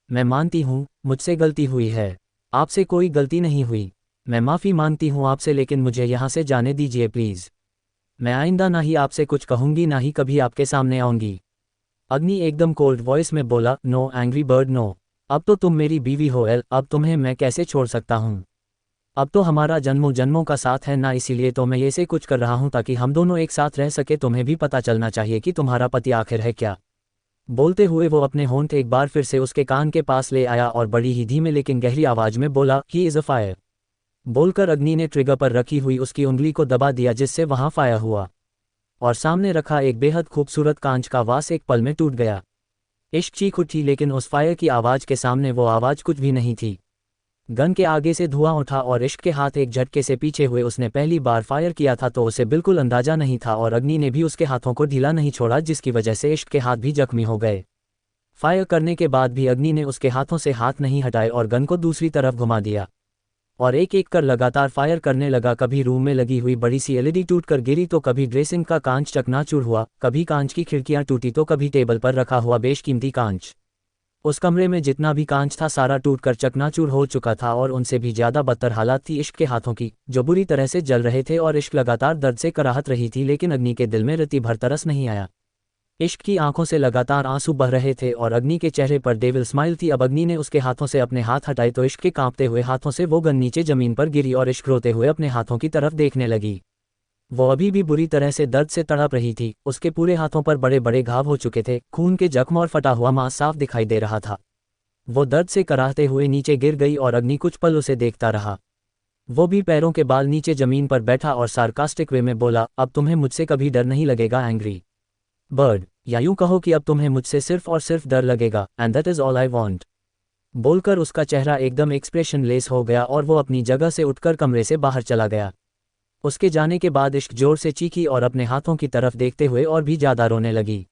मैं मानती हूँ मुझसे गलती हुई है। आपसे कोई गलती नहीं हुई। मैं माफ़ी मांगती हूँ आपसे लेकिन मुझे यहाँ से जाने दीजिए प्लीज़। मैं आइंदा ना ही आपसे कुछ कहूँगी ना ही कभी आपके सामने आऊँगी। अग्नि एकदम कोल्ड वॉइस में बोला, नो एंग्री बर्ड नो। अब तो तुम मेरी बीवी हो एल, अब तुम्हें मैं कैसे छोड़ सकता हूँ। अब तो हमारा जन्मों जन्मों का साथ है ना, इसीलिए तो मैं ये से कुछ कर रहा हूँ ताकि हम दोनों एक साथ रह सके। तुम्हें भी पता चलना चाहिए कि तुम्हारा पति आखिर है क्या। बोलते हुए वो अपने होंठ एक बार फिर से उसके कान के पास ले आया और बड़ी ही धीमे लेकिन गहरी आवाज में बोला, ही इज़ अ फायर। बोलकर अग्नि ने ट्रिगर पर रखी हुई उसकी उंगली को दबा दिया जिससे वहां फायर हुआ और सामने रखा एक बेहद खूबसूरत कांच का वास एक पल में टूट गया। इश्क चीख उठी लेकिन उस फायर की आवाज के सामने वो आवाज कुछ भी नहीं थी। गन के आगे से धुआं उठा और इश्क के हाथ एक झटके से पीछे हुए। उसने पहली बार फायर किया था तो उसे बिल्कुल अंदाजा नहीं था और अग्नि ने भी उसके हाथों को ढीला नहीं छोड़ा जिसकी वजह से इश्क के हाथ भी जख्मी हो गए। फायर करने के बाद भी अग्नि ने उसके हाथों से हाथ नहीं हटाए और गन को दूसरी तरफ घुमा दिया और एक एक कर लगातार फायर करने लगा। कभी रूम में लगी हुई बड़ी सी एलईडी टूट कर गिरी तो कभी ड्रेसिंग का कांच चकनाचूर हुआ, कभी कांच की खिड़कियां टूटी तो कभी टेबल पर रखा हुआ बेशकीमती कांच। उस कमरे में जितना भी कांच था सारा टूटकर चकनाचूर हो चुका था और उनसे भी ज्यादा बदतर हालात थी इश्क के हाथों की, जो बुरी तरह से जल रहे थे और इश्क लगातार दर्द से कराहत रही थी लेकिन अग्नि के दिल में रत्ती भर तरस नहीं आया। इश्क की आंखों से लगातार आंसू बह रहे थे और अग्नि के चेहरे पर डेविल स्माइल थी। अब अग्नि ने उसके हाथों से अपने हाथ हटाए तो इश्क के कांपते हुए हाथों से वो गन नीचे जमीन पर गिरी और इश्क रोते हुए अपने हाथों की तरफ देखने लगी। वो अभी भी बुरी तरह से दर्द से तड़प रही थी। उसके पूरे हाथों पर बड़े बड़े घाव हो चुके थे, खून के जख्म और फटा हुआ मांस साफ दिखाई दे रहा था। वो दर्द से कराहते हुए नीचे गिर गई और अग्नि कुछ पल उसे देखता रहा। वो भी पैरों के बाल नीचे जमीन पर बैठा और सार्कास्टिक वे में बोला, अब तुम्हें मुझसे कभी डर नहीं लगेगा एंग्री बर्ड, या यूं कहो कि अब तुम्हें मुझसे सिर्फ और सिर्फ डर लगेगा, and that is all I want. बोलकर उसका चेहरा एकदम एक्सप्रेशन लेस हो गया और वो अपनी जगह से उठकर कमरे से बाहर चला गया। उसके जाने के बाद इश्क जोर से चीखी और अपने हाथों की तरफ देखते हुए और भी ज्यादा रोने लगी।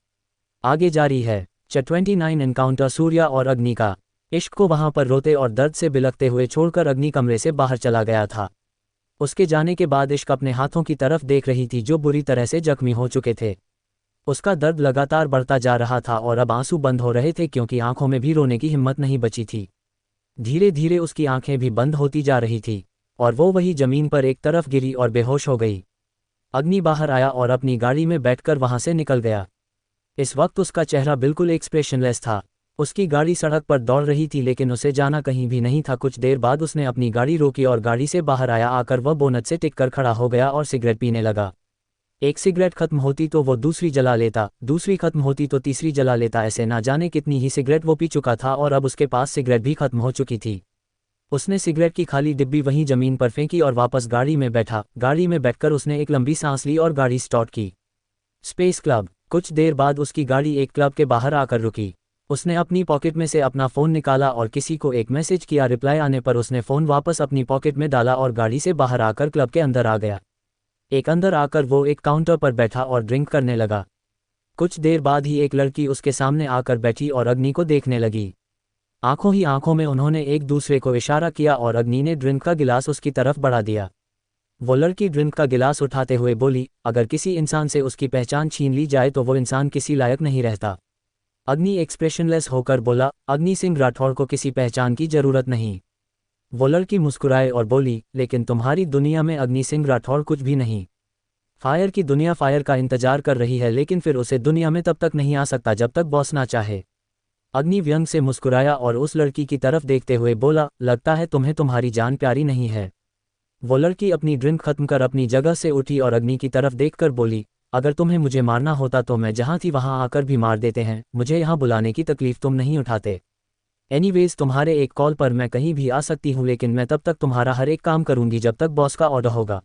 आगे जारी है। 29 एनकाउंटर सूर्या और अग्नि का। इश्क को वहां पर रोते और दर्द से बिलखते हुए छोड़कर अग्नि कमरे से बाहर चला गया था। उसके जाने के बाद इश्क अपने हाथों की तरफ देख रही थी जो बुरी तरह से जख्मी हो चुके थे। उसका दर्द लगातार बढ़ता जा रहा था और अब आंसू बंद हो रहे थे क्योंकि आंखों में भी रोने की हिम्मत नहीं बची थी। धीरे धीरे उसकी आंखें भी बंद होती जा रही थी और वो वही जमीन पर एक तरफ गिरी और बेहोश हो गई। अग्नि बाहर आया और अपनी गाड़ी में बैठकर वहां से निकल गया। इस वक्त उसका चेहरा बिल्कुल एक्सप्रेशनलेस था। उसकी गाड़ी सड़क पर दौड़ रही थी लेकिन उसे जाना कहीं भी नहीं था। कुछ देर बाद उसने अपनी गाड़ी रोकी और गाड़ी से बाहर आया। आकर वह बोनट से टिककर खड़ा हो गया और सिगरेट पीने लगा। एक सिगरेट खत्म होती तो वो दूसरी जला लेता, दूसरी खत्म होती तो तीसरी जला लेता। ऐसे ना जाने कितनी ही सिगरेट वो पी चुका था और अब उसके पास सिगरेट भी खत्म हो चुकी थी। उसने सिगरेट की खाली डिब्बी वहीं जमीन पर फेंकी और वापस गाड़ी में बैठा। गाड़ी में बैठकर उसने एक लंबी सांस ली और गाड़ी स्टार्ट की। Space club. कुछ देर बाद उसकी गाड़ी एक क्लब के बाहर आकर रुकी। उसने अपनी पॉकेट में से अपना फ़ोन निकाला और किसी को एक मैसेज किया। रिप्लाई आने पर उसने फ़ोन वापस अपनी पॉकेट में डाला और गाड़ी से बाहर आकर क्लब के अंदर आ गया। अंदर आकर वो एक काउंटर पर बैठा और ड्रिंक करने लगा। कुछ देर बाद ही एक लड़की उसके सामने आकर बैठी और अग्नि को देखने लगी। आंखों ही आंखों में उन्होंने एक दूसरे को इशारा किया और अग्नि ने ड्रिंक का गिलास उसकी तरफ बढ़ा दिया। वो लड़की ड्रिंक का गिलास उठाते हुए बोली, अगर किसी इंसान से उसकी पहचान छीन ली जाए तो वो इंसान किसी लायक नहीं रहता। अग्नि एक्सप्रेशनलेस होकर बोला, अग्नि सिंह राठौड़ को किसी पहचान की जरूरत नहीं। वो लड़की मुस्कुराए और बोली, लेकिन तुम्हारी दुनिया में अग्नि सिंह राठौड़ कुछ भी नहीं। फायर की दुनिया फायर का इंतजार कर रही है लेकिन फिर उसे दुनिया में तब तक नहीं आ सकता जब तक बॉस ना चाहे। अग्नि व्यंग से मुस्कुराया और उस लड़की की तरफ देखते हुए बोला, लगता है तुम्हें तुम्हारी जान प्यारी नहीं है। वो लड़की अपनी ड्रिंक खत्म कर अपनी जगह से उठी और अग्नि की तरफ देखकर बोली, अगर तुम्हें मुझे मारना होता तो मैं जहाँ थी वहाँ आकर भी मार देते हैं। मुझे यहाँ बुलाने की तकलीफ तुम नहीं उठाते। एनीवेज तुम्हारे एक कॉल पर मैं कहीं भी आ सकती हूँ लेकिन मैं तब तक तुम्हारा हर एक काम करूँगी जब तक बॉस का ऑर्डर होगा।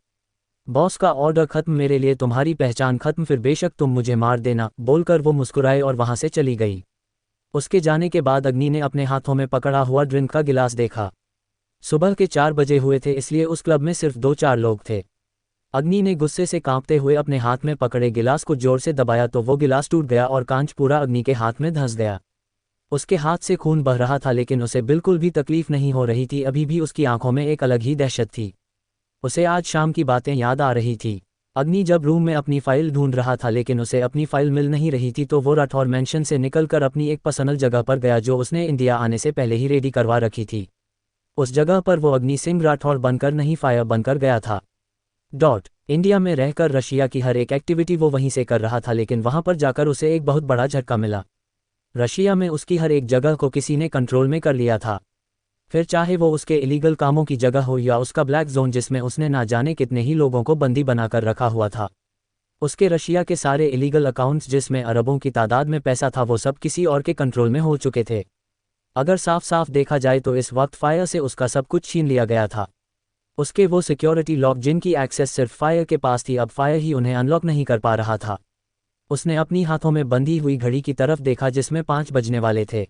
बॉस का ऑर्डर खत्म, मेरे लिए तुम्हारी पहचान खत्म, फिर बेशक तुम मुझे मार देना। बोलकर वो मुस्कुराए और वहाँ से चली गई। उसके जाने के बाद अग्नि ने अपने हाथों में पकड़ा हुआ ड्रिंक का गिलास देखा। सुबह के 4 बजे हुए थे इसलिए उस क्लब में सिर्फ 2-4 लोग थे। अग्नि ने गुस्से से कांपते हुए अपने हाथ में पकड़े गिलास को जोर से दबाया तो वो गिलास टूट गया और कांच पूरा अग्नि के हाथ में धंस गया। उसके हाथ से खून बह रहा था लेकिन उसे बिल्कुल भी तकलीफ नहीं हो रही थी, अभी भी उसकी आंखों में एक अलग ही दहशत थी। उसे आज शाम की बातें याद आ रही थी। अग्नि जब रूम में अपनी फाइल ढूंढ रहा था लेकिन उसे अपनी फाइल मिल नहीं रही थी तो वो राठौर मैंशन से निकलकर अपनी एक पसंद जगह पर गया जो उसने इंडिया आने से पहले ही रेडी करवा रखी थी। उस जगह पर वो अग्नि सिंह राठौर बनकर नहीं फायर बनकर गया था। इंडिया में रहकर रशिया की हर एक एक्टिविटी वो वहीं से कर रहा था लेकिन वहां पर जाकर उसे एक बहुत बड़ा झटका मिला। रशिया में उसकी हर एक जगह को किसी ने कंट्रोल में कर लिया था, फिर चाहे वो उसके इलीगल कामों की जगह हो या उसका ब्लैक जोन जिसमें उसने ना जाने कितने ही लोगों को बंदी बनाकर रखा हुआ था। उसके रशिया के सारे इलीगल अकाउंट्स जिसमें अरबों की तादाद में पैसा था वो सब किसी और के कंट्रोल में हो चुके थे। अगर साफ साफ देखा जाए तो इस वक्त फायर से उसका सब कुछ छीन लिया गया था। उसके वो सिक्योरिटी लॉक जिनकी एक्सेस सिर्फ फायर के पास थी, अब फायर ही उन्हें अनलॉक नहीं कर पा रहा था। उसने अपनी हाथों में बंधी हुई घड़ी की तरफ देखा जिसमें 5 बजने वाले थे।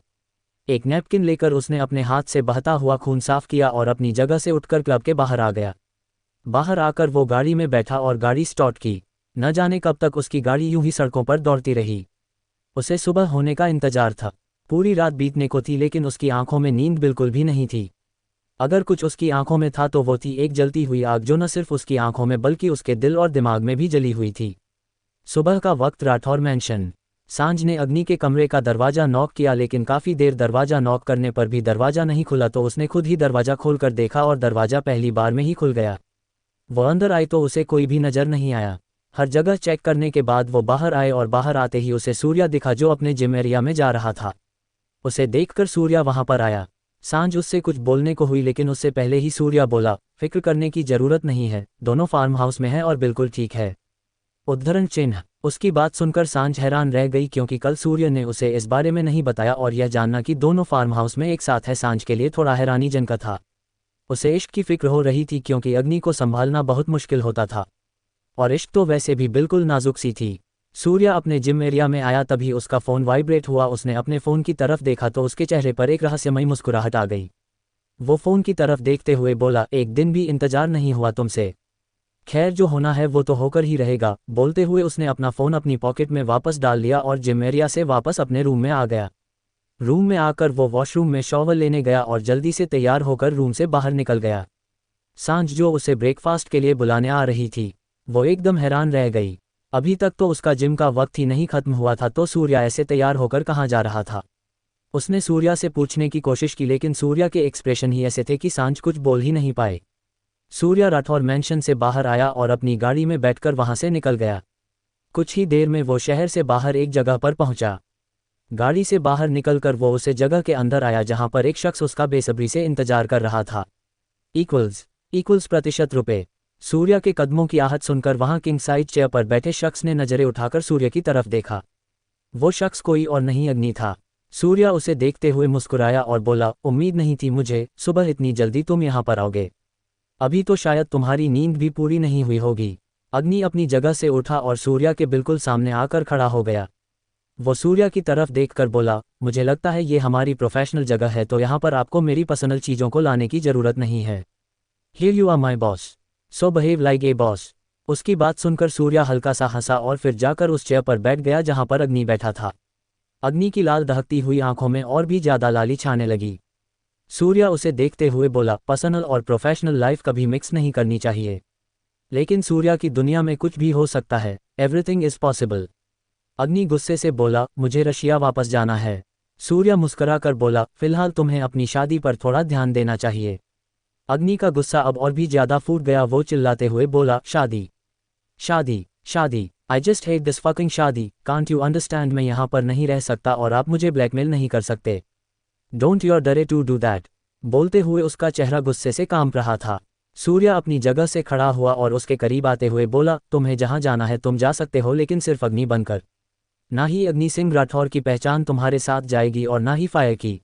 एक नैपकिन लेकर उसने अपने हाथ से बहता हुआ खून साफ किया और अपनी जगह से उठकर क्लब के बाहर आ गया। बाहर आकर वो गाड़ी में बैठा और गाड़ी स्टार्ट की। न जाने कब तक उसकी गाड़ी यूं ही सड़कों पर दौड़ती रही। उसे सुबह होने का इंतजार था। पूरी रात बीतने को थी लेकिन उसकी आंखों में नींद बिल्कुल भी नहीं थी। अगर कुछ उसकी आंखों में था तो वो थी एक जलती हुई आग जो न सिर्फ उसकी आंखों में बल्कि उसके दिल और दिमाग में भी जली हुई थी। सुबह का वक्त, राठौर मैंशन। सांझ ने अग्नि के कमरे का दरवाज़ा नॉक किया लेकिन काफ़ी देर दरवाज़ा नॉक करने पर भी दरवाज़ा नहीं खुला तो उसने खुद ही दरवाज़ा खोलकर देखा और दरवाज़ा पहली बार में ही खुल गया। वो अंदर आई तो उसे कोई भी नज़र नहीं आया। हर जगह चेक करने के बाद वो बाहर आए और बाहर आते ही उसे सूर्या दिखा जो अपने जिम एरिया में जा रहा था। उसे देखकर सूर्या वहां पर आया। सांझ उससे कुछ बोलने को हुई लेकिन उससे पहले ही सूर्या बोला, फिक्र करने की जरूरत नहीं है, दोनों फार्म हाउस में हैं और बिल्कुल ठीक है। उद्धरण चिन्ह। उसकी बात सुनकर सांझ हैरान रह गई क्योंकि कल सूर्य ने उसे इस बारे में नहीं बताया और यह जानना कि दोनों फार्म हाउस में एक साथ है सांझ के लिए थोड़ा हैरानीजनक था। उसे इश्क की फिक्र हो रही थी क्योंकि अग्नि को संभालना बहुत मुश्किल होता था और इश्क तो वैसे भी बिल्कुल नाजुक सी थी। सूर्या अपने जिम एरिया में आया तभी उसका फ़ोन वाइब्रेट हुआ। उसने अपने फ़ोन की तरफ देखा तो उसके चेहरे पर एक रहस्यमयी मुस्कुराहट आ गई। वो फ़ोन की तरफ देखते हुए बोला, एक दिन भी इंतजार नहीं हुआ तुमसे। खैर जो होना है वो तो होकर ही रहेगा। बोलते हुए उसने अपना फ़ोन अपनी पॉकेट में वापस डाल लिया और जिम एरिया से वापस अपने रूम में आ गया। रूम में आकर वो वॉशरूम में शॉवर लेने गया और जल्दी से तैयार होकर रूम से बाहर निकल गया। सांझ जो उसे ब्रेकफास्ट के लिए बुलाने आ रही थी वो एकदम हैरान रह गई। अभी तक तो उसका जिम का वक्त ही नहीं खत्म हुआ था तो सूर्या ऐसे तैयार होकर कहाँ जा रहा था। उसने सूर्या से पूछने की कोशिश की लेकिन सूर्या के एक्सप्रेशन ही ऐसे थे कि सांझ कुछ बोल ही नहीं पाए। सूर्या राठौर मैंशन से बाहर आया और अपनी गाड़ी में बैठकर वहां से निकल गया। कुछ ही देर में वो शहर से बाहर एक जगह पर पहुंचा। गाड़ी से बाहर निकलकर वो उसे जगह के अंदर आया जहां पर एक शख्स उसका बेसब्री से इंतजार कर रहा था। इक्वल्स %। सूर्या के कदमों की आहट सुनकर वहां किंग साइज चेयर पर बैठे शख्स ने नजरें उठाकर सूर्य की तरफ देखा। वो शख्स कोई और नहीं अग्नि था। सूर्या उसे देखते हुए मुस्कुराया और बोला, उम्मीद नहीं थी मुझे सुबह इतनी जल्दी तुम यहाँ पर आओगे। अभी तो शायद तुम्हारी नींद भी पूरी नहीं हुई होगी। अग्नि अपनी जगह से उठा और सूर्या के बिल्कुल सामने आकर खड़ा हो गया। वो सूर्या की तरफ देखकर बोला, मुझे लगता है ये हमारी प्रोफेशनल जगह है तो यहाँ पर आपको मेरी पर्सनल चीज़ों को लाने की ज़रूरत नहीं है। Here you are my boss, so behave like a boss. उसकी बात सुनकर सूर्या हल्का सा हंसा और फिर जाकर उस चेयर पर बैठ गया जहां पर अग्नि बैठा था। अग्नि की लाल दहकती हुई आंखों में और भी ज्यादा लाली छाने लगी। सूर्या उसे देखते हुए बोला, पर्सनल और प्रोफेशनल लाइफ कभी मिक्स नहीं करनी चाहिए। लेकिन सूर्या की दुनिया में कुछ भी हो सकता है, एवरीथिंग इज पॉसिबल। अग्नि गुस्से से बोला, मुझे रशिया वापस जाना है। सूर्या मुस्कुरा कर बोला, फिलहाल तुम्हें अपनी शादी पर थोड़ा ध्यान देना चाहिए। अग्नि का गुस्सा अब और भी ज्यादा फूट गया। वो चिल्लाते हुए बोला, शादी शादी शादी, I just hate this fucking शादी, कांट यू अंडरस्टैंड मैं यहाँ पर नहीं रह सकता और आप मुझे ब्लैकमेल नहीं कर सकते। डोंट यू डरे टू डू दैट। बोलते हुए उसका चेहरा गुस्से से कांप रहा था। सूर्या अपनी जगह से खड़ा हुआ और उसके करीब आते हुए बोला, तुम्हें जहाँ जाना है तुम जा सकते हो लेकिन सिर्फ अग्नि बनकर। ना ही अग्नि सिंह राठौर की पहचान तुम्हारे साथ जाएगी और ना ही फायर की।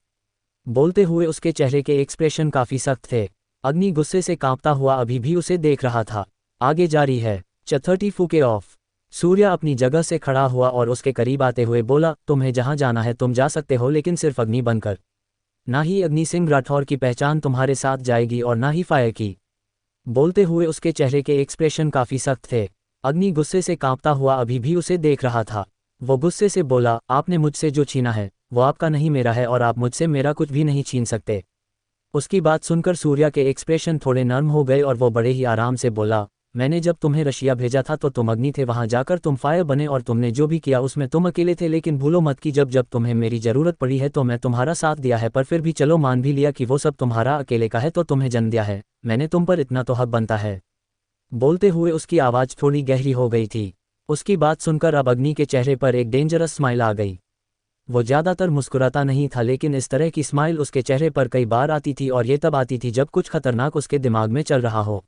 बोलते हुए उसके चेहरे के एक्सप्रेशन काफी सख्त थे। अग्नि गुस्से से कांपता हुआ अभी भी उसे देख रहा था। आगे जारी है। 30 फुके ऑफ। सूर्या अपनी जगह से खड़ा हुआ और उसके करीब आते हुए बोला, तुम्हें जहां जाना है तुम जा सकते हो लेकिन सिर्फ अग्नि बनकर। ना ही अग्नि सिंह राठौर की पहचान तुम्हारे साथ जाएगी और ना ही फायर की। बोलते हुए उसके चेहरे के एक्सप्रेशन काफी सख्त थे। अग्नि गुस्से से कांपता हुआ अभी भी उसे देख रहा था। वो गुस्से से बोला, आपने मुझसे जो छीना है वो आपका नहीं मेरा है और आप मुझसे मेरा कुछ भी नहीं छीन सकते। उसकी बात सुनकर सूर्या के एक्सप्रेशन थोड़े नर्म हो गए और वो बड़े ही आराम से बोला, मैंने जब तुम्हें रशिया भेजा था तो तुम अग्नि थे, वहां जाकर तुम फायर बने और तुमने जो भी किया उसमें तुम अकेले थे, लेकिन भूलो मत कि जब जब तुम्हें मेरी ज़रूरत पड़ी है तो मैं तुम्हारा साथ दिया है, पर फिर भी चलो मान भी लिया कि वो सब तुम्हारा अकेले का है तो तुम्हें जन्म दिया है, मैंने तुम पर इतना तो हक बनता है। बोलते हुए उसकी आवाज़ थोड़ी गहरी हो गई थी। उसकी बात सुनकर अब अग्नि के चेहरे पर एक डेंजरस स्माइल आ गई। वो ज़्यादातर मुस्कुराता नहीं था, लेकिन इस तरह की स्माइल उसके चेहरे पर कई बार आती थी और ये तब आती थी जब कुछ खतरनाक उसके दिमाग में चल रहा हो।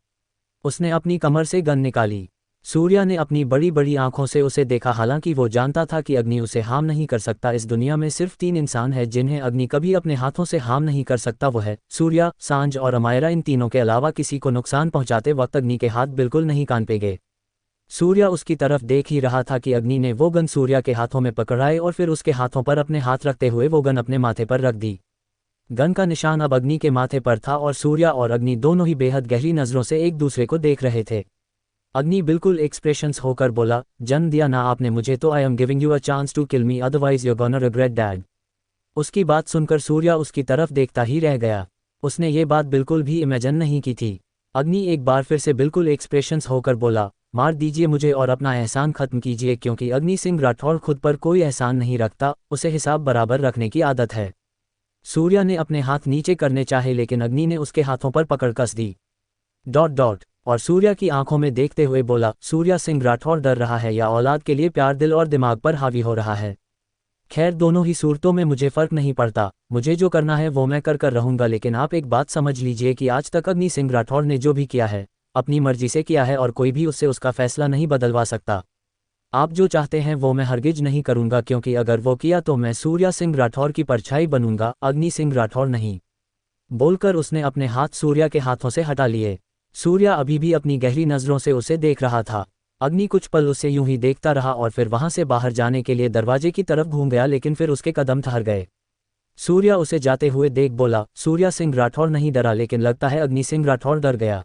उसने अपनी कमर से गन निकाली। सूर्या ने अपनी बड़ी बड़ी आंखों से उसे देखा, हालांकि वो जानता था कि अग्नि उसे हार्म नहीं कर सकता। इस दुनिया में सिर्फ 3 इंसान हैं जिन्हें अग्नि कभी अपने हाथों से हार्म नहीं कर सकता, वो है सूर्या, सांझ और अमायरा। इन तीनों के अलावा किसी को नुकसान पहुंचाते वक्त अग्नि के हाथ बिल्कुल नहीं कांपेंगे। सूर्या उसकी तरफ देख ही रहा था कि अग्नि ने वो गन सूर्या के हाथों में पकड़ाई और फिर उसके हाथों पर अपने हाथ रखते हुए वो गन अपने माथे पर रख दी। गन का निशान अब अग्नि के माथे पर था और सूर्या और अग्नि दोनों ही बेहद गहरी नज़रों से एक दूसरे को देख रहे थे। अग्नि बिल्कुल एक्सप्रेशंस होकर बोला, जन्म दिया ना आपने मुझे तो I am giving you a chance to kill me, otherwise you gonna regret dad. उसकी बात सुनकर सूर्या उसकी तरफ देखता ही रह गया। उसने ये बात बिल्कुल भी इमेजिन नहीं की थी। अग्नि एक बार फिर से बिल्कुल एक्सप्रेशंस होकर बोला, मार दीजिए मुझे और अपना एहसान खत्म कीजिए, क्योंकि अग्नि सिंह राठौड़ खुद पर कोई एहसान नहीं रखता, उसे हिसाब बराबर रखने की आदत है। सूर्या ने अपने हाथ नीचे करने चाहे लेकिन अग्नि ने उसके हाथों पर पकड़ कस दी। डॉट डॉट और सूर्या की आंखों में देखते हुए बोला, सूर्या सिंह राठौड़ डर रहा है या औलाद के लिए प्यार दिल और दिमाग पर हावी हो रहा है? खैर, दोनों ही सूरतों में मुझे फर्क नहीं पड़ता, मुझे जो करना है वो मैं कर रहूंगा, लेकिन आप एक बात समझ लीजिए कि आज तक अग्नि सिंह राठौड़ ने जो भी किया है अपनी मर्जी से किया है और कोई भी उससे उसका फैसला नहीं बदलवा सकता। आप जो चाहते हैं वो मैं हरगिज नहीं करूंगा, क्योंकि अगर वो किया तो मैं सूर्या सिंह राठौड़ की परछाई बनूंगा, अग्नि सिंह राठौड़ नहीं। बोलकर उसने अपने हाथ सूर्या के हाथों से हटा लिए। सूर्या अभी भी अपनी गहरी नज़रों से उसे देख रहा था। अग्नि कुछ पल उसे यूं ही देखता रहा और फिर वहां से बाहर जाने के लिए दरवाजे की तरफ घूम गया, लेकिन फिर उसके कदम ठहर गए। सूर्या उसे जाते हुए देख बोला, सूर्या सिंह राठौड़ नहीं डरा, लेकिन लगता है अग्नि सिंह राठौड़ डर गया।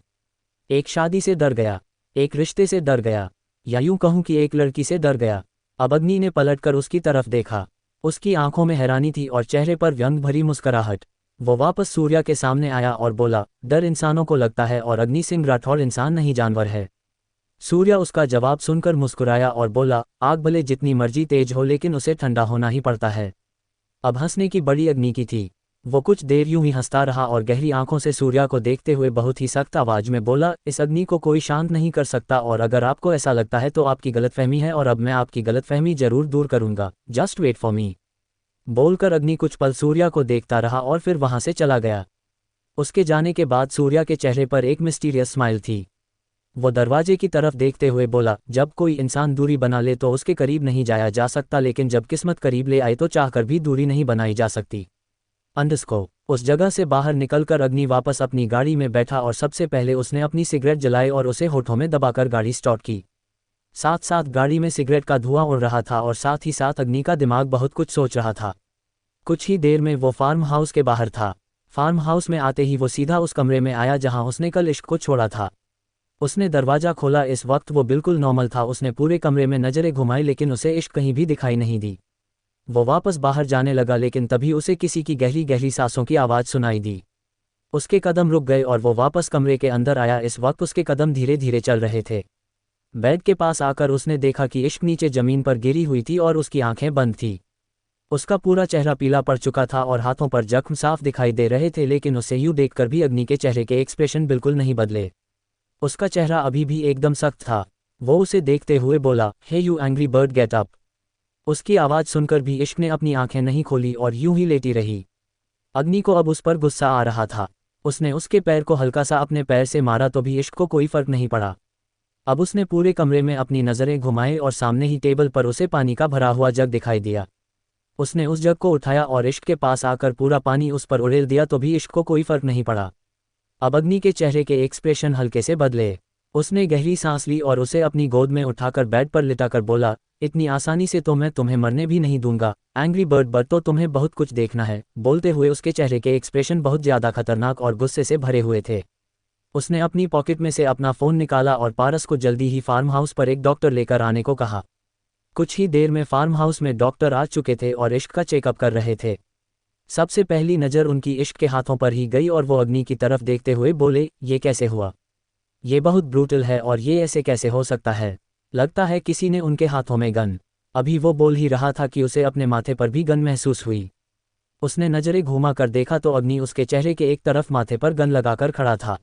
एक शादी से डर गया, एक रिश्ते से डर गया, या यूं कहूं कि एक लड़की से डर गया। अब अग्नि ने पलटकर उसकी तरफ देखा। उसकी आंखों में हैरानी थी और चेहरे पर व्यंग भरी मुस्कुराहट। वो वापस सूर्या के सामने आया और बोला, डर इंसानों को लगता है और अग्नि सिंह राठौड़ इंसान नहीं जानवर है। सूर्या उसका जवाब सुनकर मुस्कुराया और बोला, आग भले जितनी मर्जी तेज हो लेकिन उसे ठंडा होना ही पड़ता है। अब हंसने की बड़ी अग्नि की थी। वो कुछ देर यूं ही हंसता रहा और गहरी आंखों से सूर्या को देखते हुए बहुत ही सख्त आवाज में बोला, इस अग्नि को कोई शांत नहीं कर सकता, और अगर आपको ऐसा लगता है तो आपकी गलतफहमी है और अब मैं आपकी गलतफहमी जरूर दूर करूंगा, जस्ट वेट फॉर मी। बोलकर अग्नि कुछ पल सूर्या को देखता रहा और फिर वहां से चला गया। उसके जाने के बाद सूर्या के चेहरे पर एक मिस्टीरियस स्माइल थी। वो दरवाजे की तरफ देखते हुए बोला, जब कोई इंसान दूरी बना ले तो उसके करीब नहीं जाया जा सकता, लेकिन जब किस्मत करीब ले आए तो चाहकर भी दूरी नहीं बनाई जा सकती। अंडरस्को। उस जगह से बाहर निकलकर अग्नि वापस अपनी गाड़ी में बैठा और सबसे पहले उसने अपनी सिगरेट जलाई और उसे होठों में दबाकर गाड़ी स्टार्ट की। साथ साथ गाड़ी में सिगरेट का धुआं उड़ रहा था और साथ ही साथ अग्नि का दिमाग बहुत कुछ सोच रहा था। कुछ ही देर में वो फार्म हाउस के बाहर था। फार्म हाउस में आते ही वो सीधा उस कमरे में आया जहां उसने कल इश्क को छोड़ा था। उसने दरवाजा खोला। इस वक्त वो बिल्कुल नॉर्मल था। उसने पूरे कमरे में नजरें घुमाई लेकिन उसे इश्क कहीं भी दिखाई नहीं दी। वो वापस बाहर जाने लगा, लेकिन तभी उसे किसी की गहरी गहरी सांसों की आवाज़ सुनाई दी। उसके कदम रुक गए और वो वापस कमरे के अंदर आया। इस वक्त उसके कदम धीरे धीरे चल रहे थे। बेड के पास आकर उसने देखा कि इश्क नीचे जमीन पर गिरी हुई थी और उसकी आंखें बंद थी। उसका पूरा चेहरा पीला पड़ चुका था और हाथों पर जख्म साफ दिखाई दे रहे थे, लेकिन उसे यूं देखकर भी अग्नि के चेहरे के एक्सप्रेशन बिल्कुल नहीं बदले। उसका चेहरा अभी भी एकदम सख्त था। वो उसे देखते हुए बोला, hey you angry bird, get up. उसकी आवाज़ सुनकर भी इश्क ने अपनी आंखें नहीं खोली और यूं ही लेटी रही। अग्नि को अब उस पर गुस्सा आ रहा था। उसने उसके पैर को हल्का सा अपने पैर से मारा तो भी इश्क को कोई फर्क नहीं पड़ा। अब उसने पूरे कमरे में अपनी नज़रें घुमाई और सामने ही टेबल पर उसे पानी का भरा हुआ जग दिखाई दिया। उसने उस जग को उठाया और इश्क के पास आकर पूरा पानी उस पर उड़ेल दिया तो भी इश्क को कोई फर्क नहीं पड़ा। अब अग्नि के चेहरे के एक्सप्रेशन हल्के से बदले। उसने गहरी सांस ली और उसे अपनी गोद में उठाकर बेड पर लिटाकर बोला, इतनी आसानी से तो मैं तुम्हें मरने भी नहीं दूंगा एंग्री बर्ड, बट तो तुम्हें बहुत कुछ देखना है। बोलते हुए उसके चेहरे के एक्सप्रेशन बहुत ज़्यादा खतरनाक और गुस्से से भरे हुए थे। उसने अपनी पॉकेट में से अपना फ़ोन निकाला और पारस को जल्दी ही फार्म हाउस पर एक डॉक्टर लेकर आने को कहा। कुछ ही देर में फार्म हाउस में डॉक्टर आ चुके थे और इश्क का चेकअप कर रहे थे। सबसे पहली नज़र उनकी इश्क के हाथों पर ही गई और वो अग्नि की तरफ देखते हुए बोले, ये कैसे हुआ? ये बहुत ब्रूटल है और ये ऐसे कैसे हो सकता है? लगता है किसी ने उनके हाथों में गन। अभी वो बोल ही रहा था कि उसे अपने माथे पर भी गन महसूस हुई। उसने नज़रें घुमा कर देखा तो अग्नि उसके चेहरे के एक तरफ माथे पर गन लगाकर खड़ा था।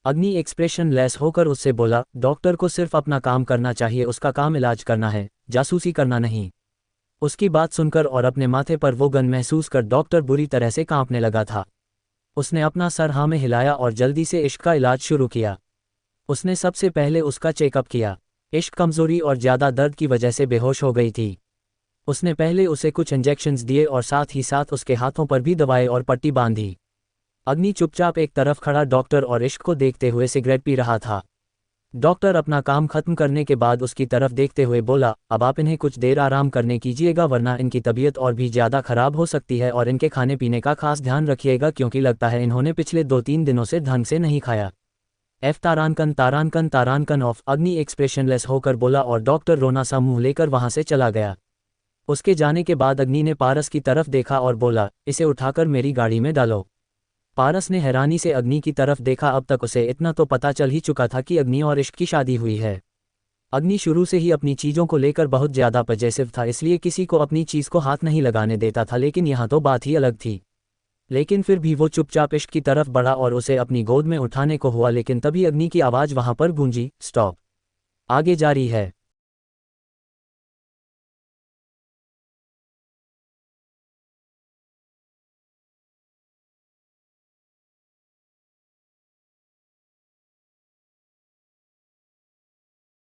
अग्नि एक्सप्रेशन लेस होकर उससे बोला, डॉक्टर को सिर्फ अपना काम करना चाहिए, उसका काम इलाज करना है, जासूसी करना नहीं। उसकी बात सुनकर और अपने माथे पर वो गन महसूस कर डॉक्टर बुरी तरह से कांपने लगा था। उसने अपना सर हाँ में हिलाया और जल्दी से इश्क का इलाज शुरू किया। उसने सबसे पहले उसका चेकअप किया। इश्क कमज़ोरी और ज़्यादा दर्द की वजह से बेहोश हो गई थी। उसने पहले उसे कुछ इंजेक्शंस दिए और साथ ही साथ उसके हाथों पर भी दवाई और पट्टी बांधी। अग्नि चुपचाप एक तरफ खड़ा डॉक्टर और इश्क को देखते हुए सिगरेट पी रहा था। डॉक्टर अपना काम खत्म करने के बाद उसकी तरफ देखते हुए बोला, अब आप इन्हें कुछ देर आराम करने कीजिएगा वरना इनकी तबीयत और भी ज़्यादा खराब हो सकती है और इनके खाने पीने का खास ध्यान रखिएगा क्योंकि लगता है इन्होंने पिछले 2-3 दिनों से ढंग से नहीं खाया। तारानकन तारानकन तारानकन ऑफ। अग्नि एक्सप्रेशनलेस होकर बोला और डॉक्टर रोना सा मुंह लेकर वहां से चला गया। उसके जाने के बाद अग्नि ने पारस की तरफ देखा और बोला, इसे उठाकर मेरी गाड़ी में डालो। पारस ने हैरानी से अग्नि की तरफ देखा। अब तक उसे इतना तो पता चल ही चुका था कि अग्नि और इश्क की शादी हुई है। अग्नि शुरू से ही अपनी चीज़ों को लेकर बहुत ज़्यादा पजेसिव था, इसलिए किसी को अपनी चीज़ को हाथ नहीं लगाने देता था, लेकिन यहाँ तो बात ही अलग थी। लेकिन फिर भी वो चुपचाप इश्क की तरफ बढ़ा और उसे अपनी गोद में उठाने को हुआ, लेकिन तभी अग्नि की आवाज़ वहाँ पर गूंजी, स्टॉप। आगे जारी है।